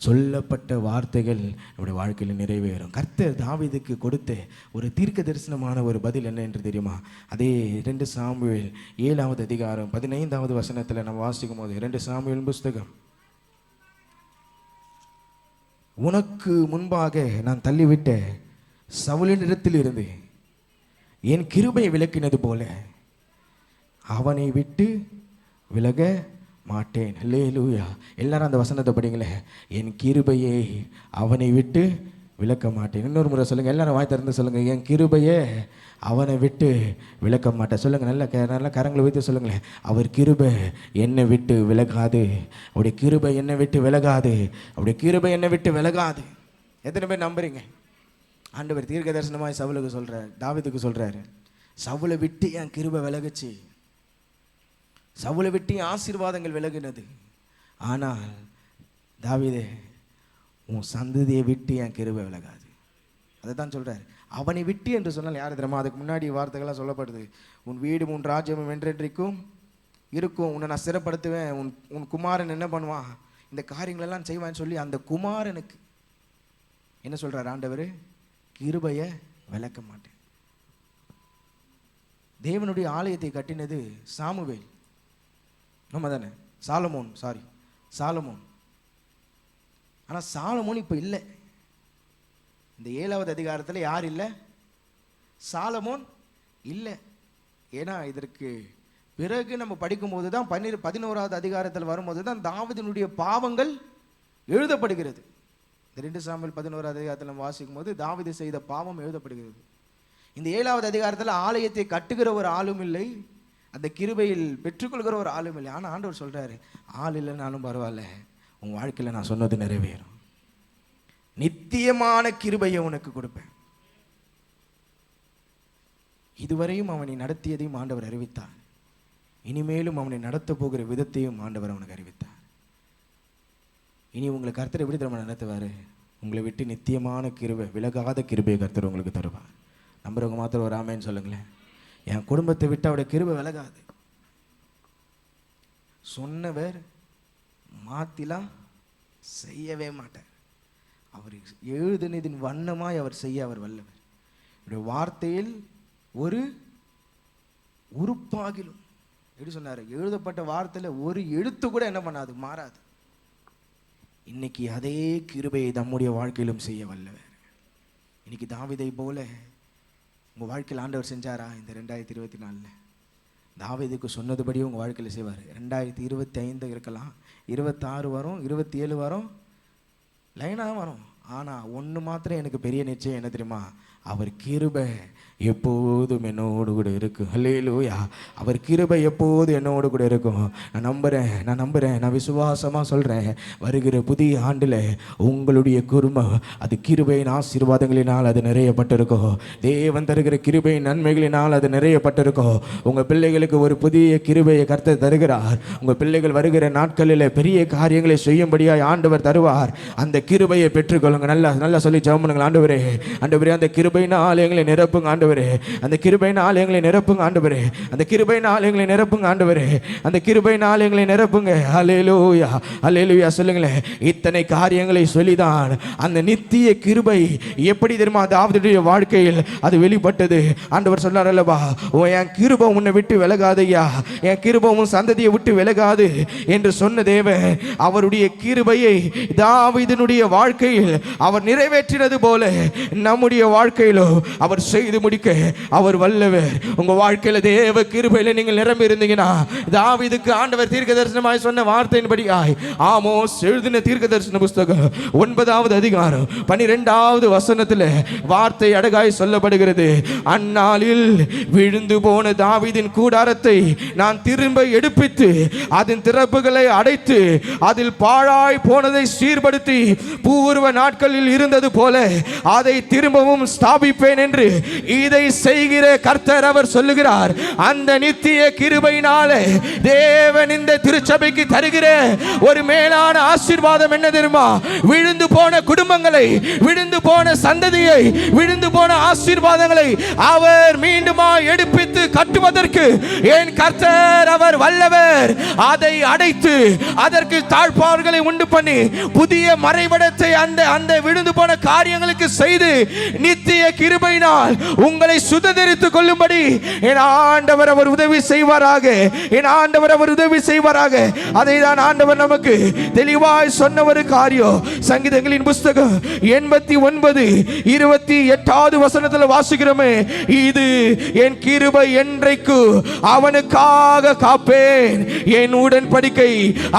சொல்லப்பட்ட வார்த்தைகள் நம்முடைய வாழ்க்கையில் நிறைவேறும். கர்த்தர் தாவீதுக்கு கொடுத்த ஒரு தீர்க்க தரிசனமான ஒரு பதில் என்ன என்று தெரியுமா? அதே 2 சாமுவேல் 7வது அதிகாரம் 15வது வசனத்தில் நம்ம வாசிக்கும் போது, 2 சாமுவேல் புஸ்தகம், உனக்கு முன்பாக நான் தள்ளிவிட்ட சவுலினிடத்தில் இருந்து என் கிருபை விலக்கினது போல அவனை விட்டு விலக மாட்டேன். அல்லேலூயா. எல்லாரும் அந்த வசனத்தை படிங்களேன். என் கிருபையை அவனை விட்டு விலக்க மாட்டேன். இன்னொரு முறை சொல்லுங்க, எல்லாரும் வாய் திறந்து சொல்லுங்க, என் கிருபையை அவனை விட்டு விலக்க மாட்டேன். சொல்லுங்க, நல்ல கரங்களை வைத்து சொல்லுங்களேன். அவர் கிருபை என்னை விட்டு விலகாது, அவருடைய கிருபை என்னை விட்டு விலகாது, அவருடைய கிருபை என்னை விட்டு விலகாது. எத்தனை பேர் நம்புறீங்க? ஆண்டவர் தீர்க்க தரிசனமாய் சவுலுக்கு சொல்றார், தாவீதுக்கு சொல்றாரு, சவுலை விட்டு என் கிருபை விலகுச்சு, சவுலை விட்டு என் ஆசீர்வாதங்கள் விலகினது. ஆனால் தாவீதே, உன் சந்ததியை விட்டு என் கிருபை விலகாது. அதை தான் சொல்றாரு. அவனை விட்டு என்று சொன்னால் யார் தெரியுமா? அதுக்கு முன்னாடி வார்த்தைகள்லாம் சொல்லப்படுது. உன் வீடும் உன் ராஜ்யமும் என்றென்றைக்கும் இருக்கும், உன்னை நான் சிறப்படுத்துவேன், உன் குமாரன் என்ன பண்ணுவான், இந்த காரியங்களெல்லாம் செய்வான்னு சொல்லி அந்த குமாரனுக்கு என்ன சொல்றார் ஆண்டவர்? கிருபையை விலக்க மாட்டேன். தேவனுடைய ஆலயத்தை கட்டினது சாமுவேல், நம்ம தானே, சாலமோன். ஆனால் சாலமோன் இப்போ இல்லை. இந்த 7வது அதிகாரத்தில் யார் இல்லை? சாலமோன் இல்லை. ஏன்னா இதற்கு பிறகு நம்ம படிக்கும்போது தான் 11வது அதிகாரத்தில் வரும்போது தான் தாவீதினுடைய பாவங்கள் எழுதப்படுகிறது. இந்த 2 சாமுவேல் 11வது அதிகாரத்தில் நம்ம வாசிக்கும் போது தாவீது செய்த பாவம் எழுதப்படுகிறது. இந்த 7வது அதிகாரத்தில் ஆலயத்தை கட்டுகிற ஒரு ஆளும் இல்லை, அந்த கிருபையில் பெற்றுக்கொள்கிற ஒரு ஆளும் இல்லை. ஆனால் ஆண்டவர் சொல்றாரு, ஆள் இல்லைனாலும் பரவாயில்ல, உன் வாழ்க்கையில் நான் சொன்னது நிறைவேறும், நித்தியமான கிருபையை உனக்கு கொடுப்பேன். இதுவரையும் அவனை நடத்தியதையும் ஆண்டவர் அறிவித்தார், இனிமேலும் அவனை நடத்த போகிற விதத்தையும் ஆண்டவர் அவனுக்கு அறிவித்தார். இனி உங்களை கர்த்தரை எப்படி நம்ம நடத்துவார்? உங்களை விட்டு நித்தியமான கிருபை, விலகாத கிருபையை கர்த்தர் உங்களுக்கு தருவார். நம்புறவங்க மாத்திரம் ஒரு ஆமேன்னு சொல்லுங்களேன். என் குடும்பத்தை விட்டு அவருடைய கிருபை விலகாது. சொன்னவர் மாத்திலாம் செய்யவே மாட்டார். அவர் எழுதினதின் வண்ணமாய் அவர் செய்ய அவர் வல்லவர். அவருடைய வார்த்தையில் ஒரு உறுப்பாகிலும், எப்படி சொன்னார், எழுதப்பட்ட வார்த்தையில் ஒரு எழுத்து கூட என்ன பண்ணாது, மாறாது. இன்னைக்கு அதே கிருபையை நம்முடைய வாழ்க்கையிலும் செய்ய வல்லவர். இன்னைக்கு தாவீதை போல உங்கள் வாழ்க்கையில் ஆண்டவர் செஞ்சாரா? இந்த 2024 தாவீதுக்கு சொன்னதுபடியும் உங்கள் வாழ்க்கையில் செய்வார். 2025 இருக்கலாம், 26 வரும், 27 வரும், லைனாக வரும். ஆனால் ஒன்று மாத்திரம் எனக்கு பெரிய நிச்சயம் என்ன தெரியுமா? அவர் கிருபை எப்போதும் என்னோடு கூட இருக்கும். ஹல்லேலூயா. அவர் கிருபை எப்போதும் என்னோடு கூட இருக்கும். நான் நம்புகிறேன், நான் விசுவாசமாக சொல்கிறேன், வருகிற புதிய ஆண்டில் உங்களுடைய குடும்பம் அது கிருபையின் ஆசீர்வாதங்களினால் அது நிறையப்பட்டிருக்கும். தேவன் தருகிற கிருபையின் நன்மைகளினால் அது நிறையப்பட்டிருக்கும். உங்கள் பிள்ளைகளுக்கு ஒரு புதிய கிருபையை கர்த்தர் தருகிறார். உங்கள் பிள்ளைகள் வருகிற நாட்களில் பெரிய காரியங்களை செய்யும்படியாக ஆண்டவர் தருவார். அந்த கிருபையை பெற்றுக்கொள்ளுங்க. நல்லா சொல்லி ஜெபம் பண்ணுங்க. ஆண்டவரே அந்த கிருபையின் ஆலயங்களை நிரப்புங்க ஆண்டவரே, அந்த கிருபையின் ஆலயங்களை நிரப்புங்க ஆண்டவரே, அந்த கிருபையின் ஆலயங்களை நிரப்புங்க ஆண்டவரே, அந்த கிருபையின் ஆலயங்களை நிரப்புங்க. ஹல்லேலூயா, ஹல்லேலூயா சொல்லுங்களேன். இத்தனை காரியங்களை சொல்லிதான் அந்த நித்திய கிருபை எப்படி தெரியுமா தாவீதுடைய வாழ்க்கையில் அது வெளிப்பட்டது. ஆண்டவர் சொன்னார் அல்லவா, என் கிருபை உன்னை விட்டு விலகாதையா, என் கிருபை உன் சந்ததியை விட்டு விலகாது என்று சொன்ன தேவன் அவருடைய கிருபையை தாவீதினுடைய வாழ்க்கையில் அவர் நிறைவேற்றினது போல நம்முடைய வாழ்க்கையிலோ அவர் செய்து முடிக்க அவர் வல்லவர். உங்க வாழ்க்கையில தேவ கிருபையில நீங்கள் நிரம்பி இருந்தீங்கன்னா, தாவீதுக்கு ஆண்டவர் தீர்க்க தரிசனமாய் சொன்ன வார்த்தையின்படியாய் ஆமோஸ் எழுதின தீர்க்க தரிசன புஸ்தகம் 9வது அதிகாரம் 12வது வசனத்தில் வார்த்தை அழகாய் சொல்லப்படுகிறது. அந்நாளில் விழுந்து போன தாவீதின் கூடாரத்தை நான் திரும்ப எடுப்பித்து அதன் திறப்புகளை அடைத்து அதில் பாழாய் போனதை சீர்படுத்தி பூர்வ நாட்களில் இருந்தது போல அதை திரும்பவும் ஸ்தாபிப்பேன் என்று இதை செய்கிற கர்த்தர் அவர் சொல்லுகிறார். அந்த நித்திய கிருபையினாலே தேவன் இந்த திருச்சபைக்கு தருகிற ஒரு மேலான ஆசீர்வாதம் என்ன தெரியுமா? விழுந்து போன குடும்பங்களை, விழுந்து போன சந்ததியை, விழுந்து போன ஆசீர்வாதங்களை அவர் மீண்டுமா எடுப்பித்து கட்டுவதற்கு என் கர்த்தர் அவர் வல்லவர். அதை அடைத்து அதற்கு தாழ்பார்களை உண்டு பண்ணி புதிய மறைவிடத்தை அந்த விழுந்து போன காரியங்களுக்கு செய்து நித்திய கிருபையினால் உங்களை சுதந்திரித்துக் கொள்ளும்படி என் ஆண்டவர் அவர் உதவி செய்வாராக. என் ஆண்டவர் அவர் உதவி செய்வாராக. அதை தான் ஆண்டவர் நமக்கு தெளிவாய் சொன்ன ஒரு காரியம். சங்கீதங்களின் புஸ்தகம் 89:28வது வசனத்தில் வாசிக்கிறோமே, இது என் கிருபை என்றைக்கு அவனுக்காக காப்பேன், என் உடன்படிக்கை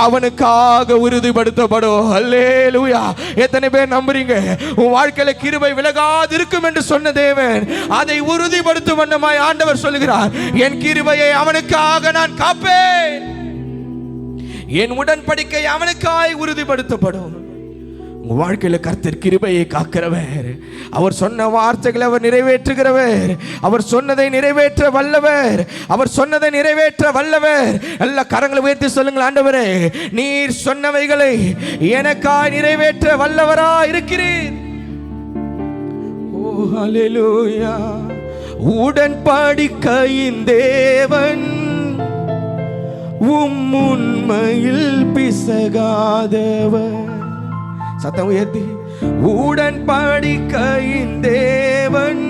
அவனுக்காக உறுதிப்படுத்தப்படும். அல்லேலூயா. எத்தனை பேர் நம்புறீங்க உன் வாழ்க்கையில கிருபை விலகாது இருக்கும் என்று சொன்ன தேவன் அதை உறுதிப்படுத்தும் வண்ணமாய் ஆண்டவர் சொல்லுகிறார், என் கிருபையை அவனுக்காக நான் காப்பேன், என் உடன்படிக்கை அவனுக்காய் உறுதிப்படுத்தப்படும். உங்க வாழ்க்கையில கர்த்தர் கிருபையை காக்கிறவர். அவர் சொன்ன வார்த்தைகளை அவர் நிறைவேற்றுகிறவர். அவர் சொன்னதை நிறைவேற்ற வல்லவர். அவர் சொன்னதை நிறைவேற்ற வல்லவர். எல்லா கரங்களை உயர்த்தி சொல்லுங்கள், ஆண்டவரே நீர் சொன்னவைகளை எனக்காய் நிறைவேற்ற வல்லவரா இருக்கிறீர். ஓ ஹல்லேலூயா. உடன்படிக்கையின் தேவன் உண்மையில் பிசகாதவர். சத்தம் உயர்த்தி, உடன்படிக்கையின் தேவன்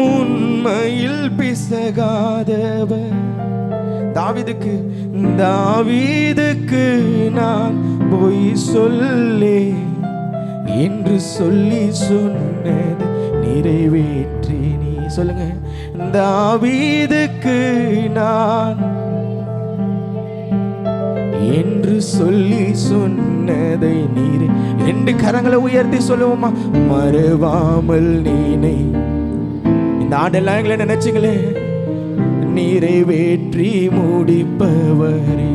உண்மையில் பிசகாதவர். தாவீதுக்கு நான் பொய் சொல்லே என்று சொல்லி சொன்னது நிறைவேற்றி. நீ சொல்லுங்க, தாவீதுக்கு நான் என்று சொல்லி சொன்னதை நீரே. 2 கரங்களை உயர்த்தி சொல்லுவோமா, மறவாமல் நீனை. இந்த ஆண்டெல்லாம் எங்களை நினைச்சுங்களே, நிறைவேற்றி முடிப்பவரே.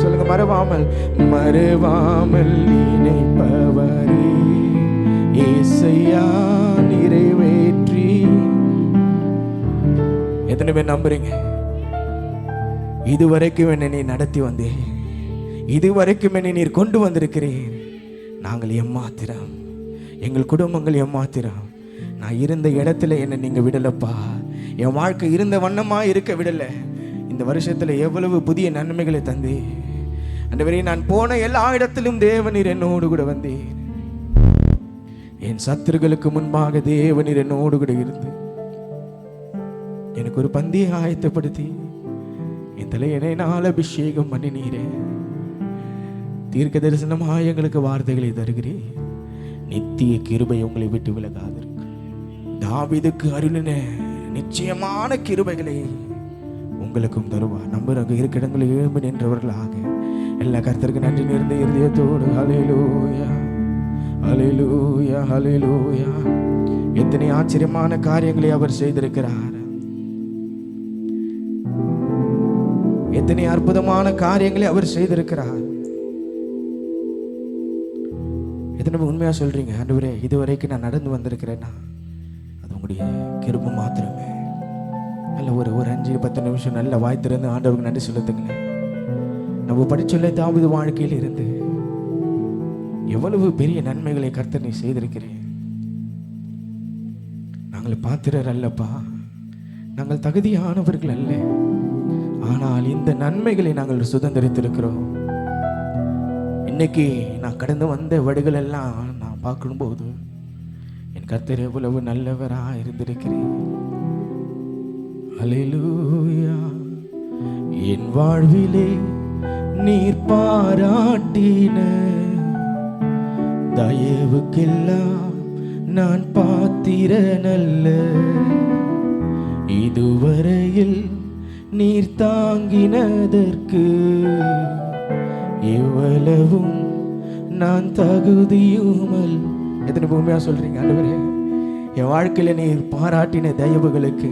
சொல்லுங்க, மறவாமல் மறவாமல் நினைப்பவரே ஏசையா நிறைவேற்றி. எத்தனை பேர் நம்புறீங்க? இதுவரைக்கும் என்னை நீ நடத்தி வந்தேன், இதுவரைக்கும் என்னை நீர் கொண்டு வந்திருக்கிறேன். நாங்கள் எம்மாத்திரம், எங்கள் குடும்பங்கள் எம்மாத்திரம். நான் இருந்த இடத்துல என்னை நீங்க விடலப்பா. என் வாழ்க்கை இருந்த வண்ணமா இருக்க விடல. இந்த வருஷத்துல எவ்வளவு புதிய நன்மைகளை தந்து ஆண்டவரே, நான் போன எல்லா இடத்திலும் தேவனீர் என்னோடு கூட வந்தேன். என் சத்துருக்களுக்கு முன்பாக தேவனீர் என்னோடு கூட இருந்து எனக்கு ஒரு பந்தியை ஆயத்தப்படுத்தி என் தலையனை நாள் அபிஷேகம் பண்ணினீரே. தீர்க்க தரிசனமாக எங்களுக்கு வார்த்தைகளை தருகிறேன். நித்திய கிருபை உங்களை விட்டு விலகாதிருக்கு. தாவீதுக்கு அருளின நிச்சயமான கிருபைகளை உங்களுக்கும் தருவார். நம்புறாங்க இருக்க இடங்களில் எழும்பி நின்றவர்களாக எல்லா கர்த்தருக்கு நன்றி நிறைந்த இருதயத்தோடு ஹல்லேலூயா ஹல்லேலூயா ஹல்லேலூயா. எத்தனை ஆச்சரியமான காரியங்களை அவர் செய்திருக்கிறார். எத்தனை அற்புதமான காரியங்களை அவர் செய்திருக்கிறார். எத்தனை உண்மையா சொல்றீங்க, ஆண்டவரே இதுவரைக்கும் நான் நடந்து வந்திருக்கிறேன்னா அது உங்களுடைய கிருபை மாத்திரமே. நல்ல ஒரு 5-10 நிமிஷம் நல்ல வாய் திறந்து ஆண்டவருக்கு நன்றி செலுத்துங்களேன். நம்ம படிச்சுள்ள தாவீது வாழ்க்கையில் இருந்து எவ்வளவு பெரிய நன்மைகளை கர்த்தர் நீ செய்திருக்கிறேன். நாங்கள் பாத்திரர் அல்லப்பா, நாங்கள் தகுதியானவர்கள் அல்ல. ஆனால் இந்த நன்மைகளை நாங்கள் சுதந்திரித்திருக்கிறோம். இன்னைக்கு நான் கடந்து வந்த வழிகள் எல்லாம் நான் பார்க்கும்போது என் கர்த்தர் எவ்வளவு நல்லவரா இருந்திருக்கிறேன். அல்லேலூயா. என் வாழ்விலே நீர் பாராட்டின தயவுக்கெல்லாம் நான் பாத்திரனல்ல. இதுவரையில் நீர் தாங்கினதற்கு எவ்வளவும் நான் தகுதியுமல். எத்தனை உண்மையா சொல்றீங்க, ஆண்டவரே என் வாழ்க்கையில நீர் பாராட்டின தயவுகளுக்கு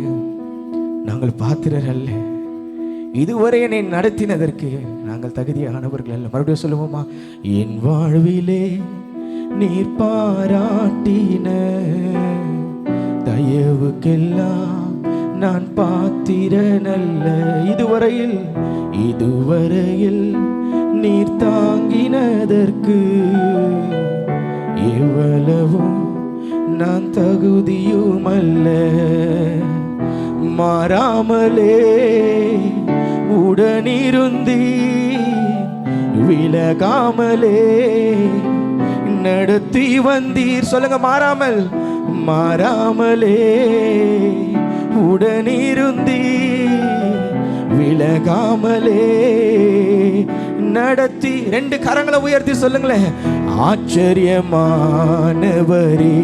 நாங்கள் பாத்திரர் அல்ல. இதுவரை என்னை நடத்தினதற்கு நாங்கள் தகுதியானவர்கள் அல்ல. மறுபடியும் சொல்லுவோமா, என் வாழ்விலே நீர் பாராட்டின தயவுக்கெல்லாம் நான் பாத்திரனல்ல. இதுவரையில் நீர் தாங்கினதற்கு எவ்வளவும் நான் தகுதியுமல்ல. மாறாமலே உடனிருந்தி விலகாமலே நடத்தி வந்தீர். சொல்லுங்க, மாறாமலே உடனிருந்தி விலகாமலே நடத்தி. 2 கரங்களை உயர்த்தி சொல்லுங்களேன், ஆச்சரியமானவரே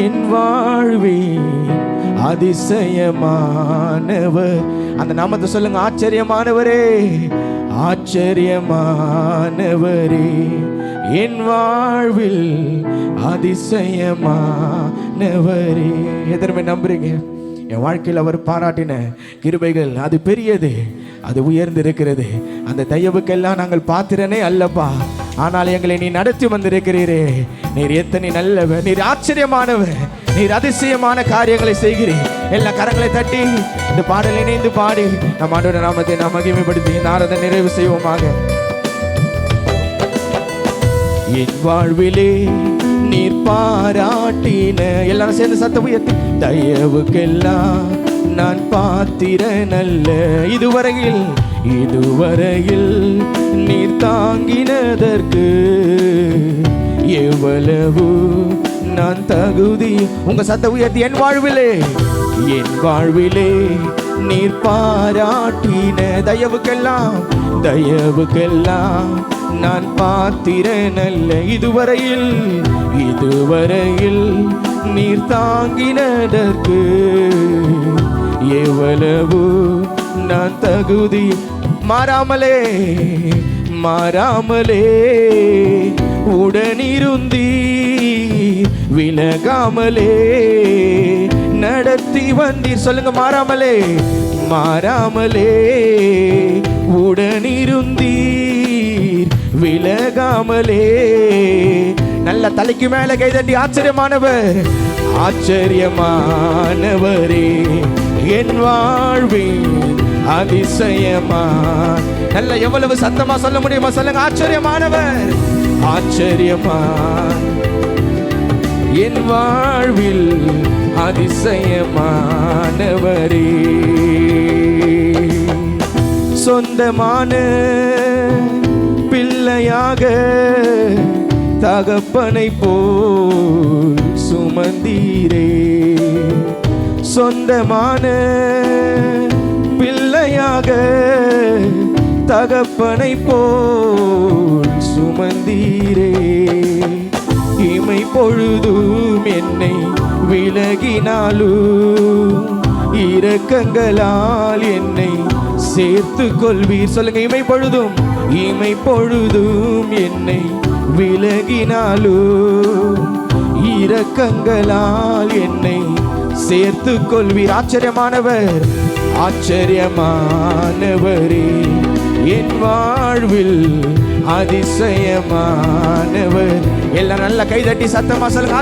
என் வாழ்வே அதிசயமானவர். அந்த நாமத்தை சொல்லுங்க, ஆச்சரியமானவரே ஆச்சரியமானவரே என் வாழ்வில் அதிசயமானவரே. எத்தனை நம்புறீங்க? என் வாழ்க்கையில் அவர் பாராட்டின கிருபைகள் அது பெரியது, அது உயர்ந்து இருக்கிறது. அந்த தயவுக்கெல்லாம் நாங்கள் பாத்திரனே அல்லப்பா. ஆனால் எங்களை நீ நடத்தி வந்திருக்கிறீரே. நீர் எத்தனை நல்லவர், நீர் ஆச்சரியமானவர், நீர் அதிசயமான காரியங்களை செய்கிறீர். எல்லா கரங்களை தட்டி இந்த பாடலை இணைந்து பாடி நம் ஆண்டவருடைய நாமத்தை நாம் மகிமைப்படுத்தி நாரத நிறைவு செய்வோமாக. என் வாழ்விலே நீர் பாராட்டின, எல்லாரும் சேர்ந்து சத்தம் உயர்த்தி, தயவுக்கெல்லாம் நான் பாத்திரன் அல்ல. இதுவரையில் நீர் தாங்கினதற்கு எவ்வளவு நான் தகுதி. உங்க சத்தம் உயர்த்தி, என் வாழ்விலே நீர் பாராட்டின தயவுக்கெல்லாம் நான் பாத்திரன் அல்ல. இதுவரையில் நீர் தாங்கினதற்கு எவ்வளவு நான் தகுதி. மாறாமலே உடனிருந்தி விலகாமலே நடத்தி வந்தீர். சொல்லுங்க, மாறாமலே உடனிருந்தீர் விலகாமலே. நல்ல தலைக்கு மேல கைதட்டி, ஆச்சரியமானவரே என் வாழ்வின் அதிசயமா. நல்ல எவ்வளவு சத்தமா சொல்ல முடியுமா? சொல்லுங்க, ஆச்சரியமான் என் வாழ்வில் அதிசயமானவரே. சொந்தமான பிள்ளையாக தகப்பனை போல் சுமந்தீரே. சொந்தமான பிள்ளையாக தகப்பனை போல் சுமந்தீரே. இமை பொழுதும் என்னை விலகினாலும் இரக்கங்களால் என்னை சேர்த்து கொள்வீர். சொல்லுங்க, இமை பொழுதும் என்னை விலகினாலும் இரக்கங்களால் என்னை சேர்த்து கொள்வீர். ஆச்சரியமானவரே என் வாழ்வில் அதிசயமானவர். எல்லாம் நல்ல கைதட்டி சத்தமா சொல்லுங்க,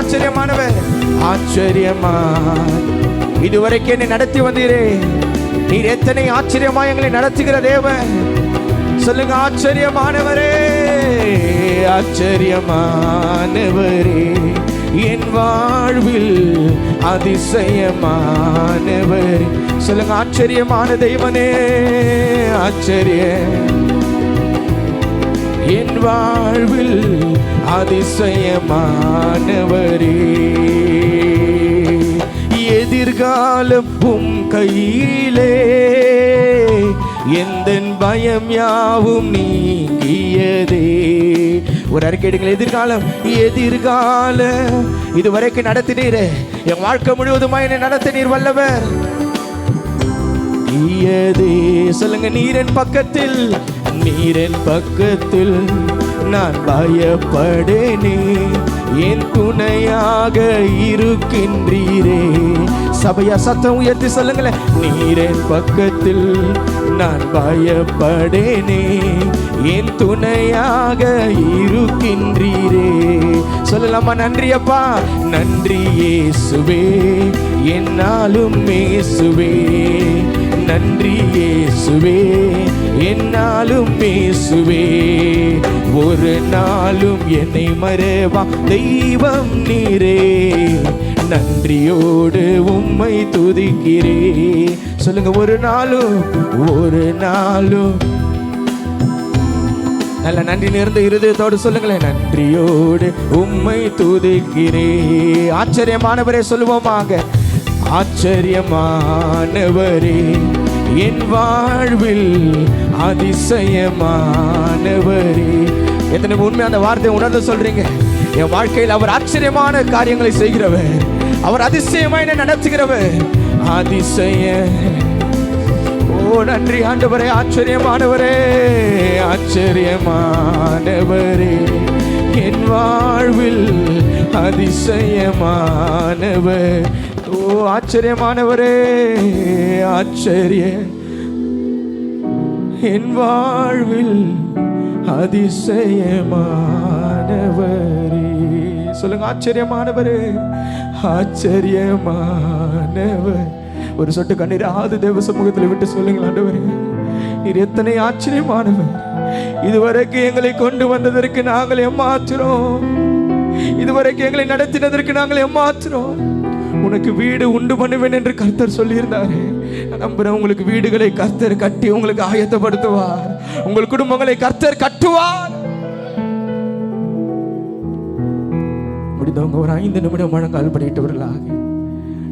ஆச்சரியமான். இதுவரைக்கும் என்னை நடத்தி வந்தீரே, நீர் எத்தனை ஆச்சரியமா எங்களை நடத்துகிற தேவன். சொல்லுங்க, ஆச்சரியமானவரே என் வாழ்வில் அதிசயமானவர். சொல்லுங்க, ஆச்சரியமான தெய்வனே, என் வாழ்வில் அதிசயமானவரே. எதிர்காலம் உம் கையிலே, எந்தன் பயம் யாவும் நீங்கியதே. ஒரு அறிக்கைடுங்கள், எதிர்காலம் இதுவரைக்கும் நடத்தினீரே, என் வாழ்க்கை முழுவதுமா என்னை நடத்தினீர் வல்லவர். சொல்லுங்க, நீரின் பக்கத்தில் நான் பயப்படேனே, என் துணையாக இருக்கின்றீரே. சபையா சத்தம் உயர்த்தி சொல்லுங்களேன், நீரின் பக்கத்தில் நான் பயப்படேனே, என் துணையாக இருக்கின்றீரே. சொல்லலாமா? நன்றி அப்பா, நன்றி இயேசுவே, என்னாலும் இயேசுவே. நன்றி இயேசுவே, என்னாலும் இயேசுவே. ஒரு நாளும் என்னை மறவா தெய்வம் நீரே, நன்றியோடு உம்மை துதிக்கிறே. சொல்லுங்க, ஒரு நாளும் நல்ல நன்றி நேர்ந்த இருதயத்தோடு சொல்லுங்களேன், நன்றியோடு உம்மை துதிக்கிறே. ஆச்சரியமானவரே சொல்லுவோமாக, ஆச்சரியமானவரே என் வாழ்வில் அதிசயமானவரே. எத்தனை உண்மை அந்த வார்த்தையை உணர்ந்து சொல்றீங்க? என் வாழ்க்கையில் அவர் ஆச்சரியமான காரியங்களை செய்கிறவர், அவர் அதிசயமாய் நடத்துகிறவர். ஓ நன்றி ஆண்டவரே, ஆச்சரியமானவரே என் வாழ்வில் அதிசயமானவர். ஓ ஆச்சரியமானவரே, என் வாழ்வில் அதிசயமானவரே. சொல்லுங்க, ஆச்சரியமானவரே, ஆச்சரியமானவர். ஒரு சொட்டு கண்ணீராவது தேவ சமூகத்தில் விட்டு சொல்லுங்கள், ஆண்டவரே நீர் எத்தனை ஆச்சரியமானவர். இதுவரைக்கும் எங்களை கொண்டு வந்ததற்கு நாங்கள் ஏமாற்றுறோம். இதுவரைக்கும் எங்களை நடத்தினதற்கு நாங்கள் ஏமாற்றுறோம். உனக்கு வீடு உண்டு பண்ணுவேன் என்று கர்த்தர் சொல்லியிருந்தாரு. நான் நம்புறேன், உங்களுக்கு வீடுகளை கர்த்தர் கட்டி உங்களுக்கு ஆயத்தப்படுத்துவார். உங்கள் குடும்பங்களை கர்த்தர் கட்டுவார். முடிந்தவங்க ஒரு 5 நிமிடம் முழங்கால் படிட்டவர்களாக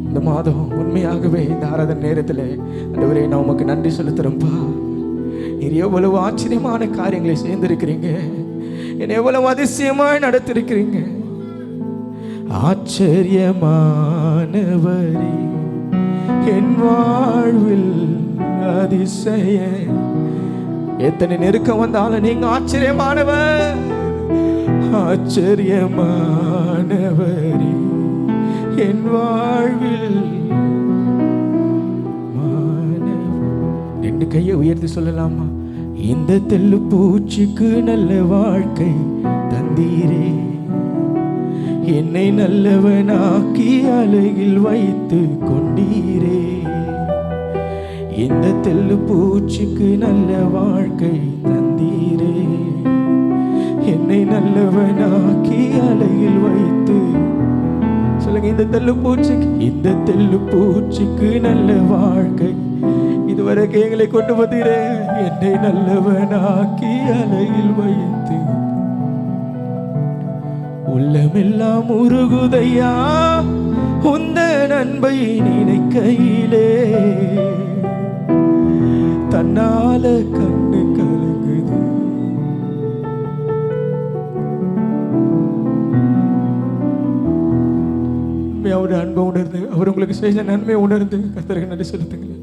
இந்த மாதம் உண்மையாகவே இந்த ஆராதனை நேரத்தில் ஆண்டவரே நான் உமக்கு நன்றி செலுத்துறேன்ப்பா. நீர் எவ்வளவு ஆச்சரியமான காரியங்களை செய்திருக்கிறீங்க. என்னை எவ்வளவு அதிசயமாய் நடத்திருக்கிறீங்க. ஆச்சரியமானவரே, என் வாழ்வில் அதிசய. எத்தனை நெருக்கம் வந்தாலும் நீங்க ஆச்சரியமானவர். ஆச்சரியமானவரே, என் வாழ்வில். 2 கையை உயர்த்தி சொல்லலாமா? இந்த தெல்லு பூச்சிக்கு நல்ல வாழ்க்கை தந்தீரே, என்னை நல்லவனாக்கி அழகில் வைத்து கொண்டீரே. இந்த தெல்லு பூச்சிக்கு நல்ல வாழ்க்கை தந்தீரே, என்னை நல்லவனாக்கி அழகில் வைத்து. சொல்லுங்க, இந்த தெல்லு பூச்சிக்கு நல்ல வாழ்க்கை இதுவரைக்கும் எங்களை கொண்டு வந்தீரே, என்னை நல்லவனாக்கி அழகில் வைத்து. உள்ளமெல்லாம் உருகுதையா உந்த நண்பை நினைக்கையிலே, தன்னால கண்ணு கலங்குது. அவருடைய அன்பை உணர்ந்து, அவர் உங்களுக்கு செய்த நன்மையை உணர்ந்து கர்த்தருக்கு நன்றி செலுத்துங்கள்.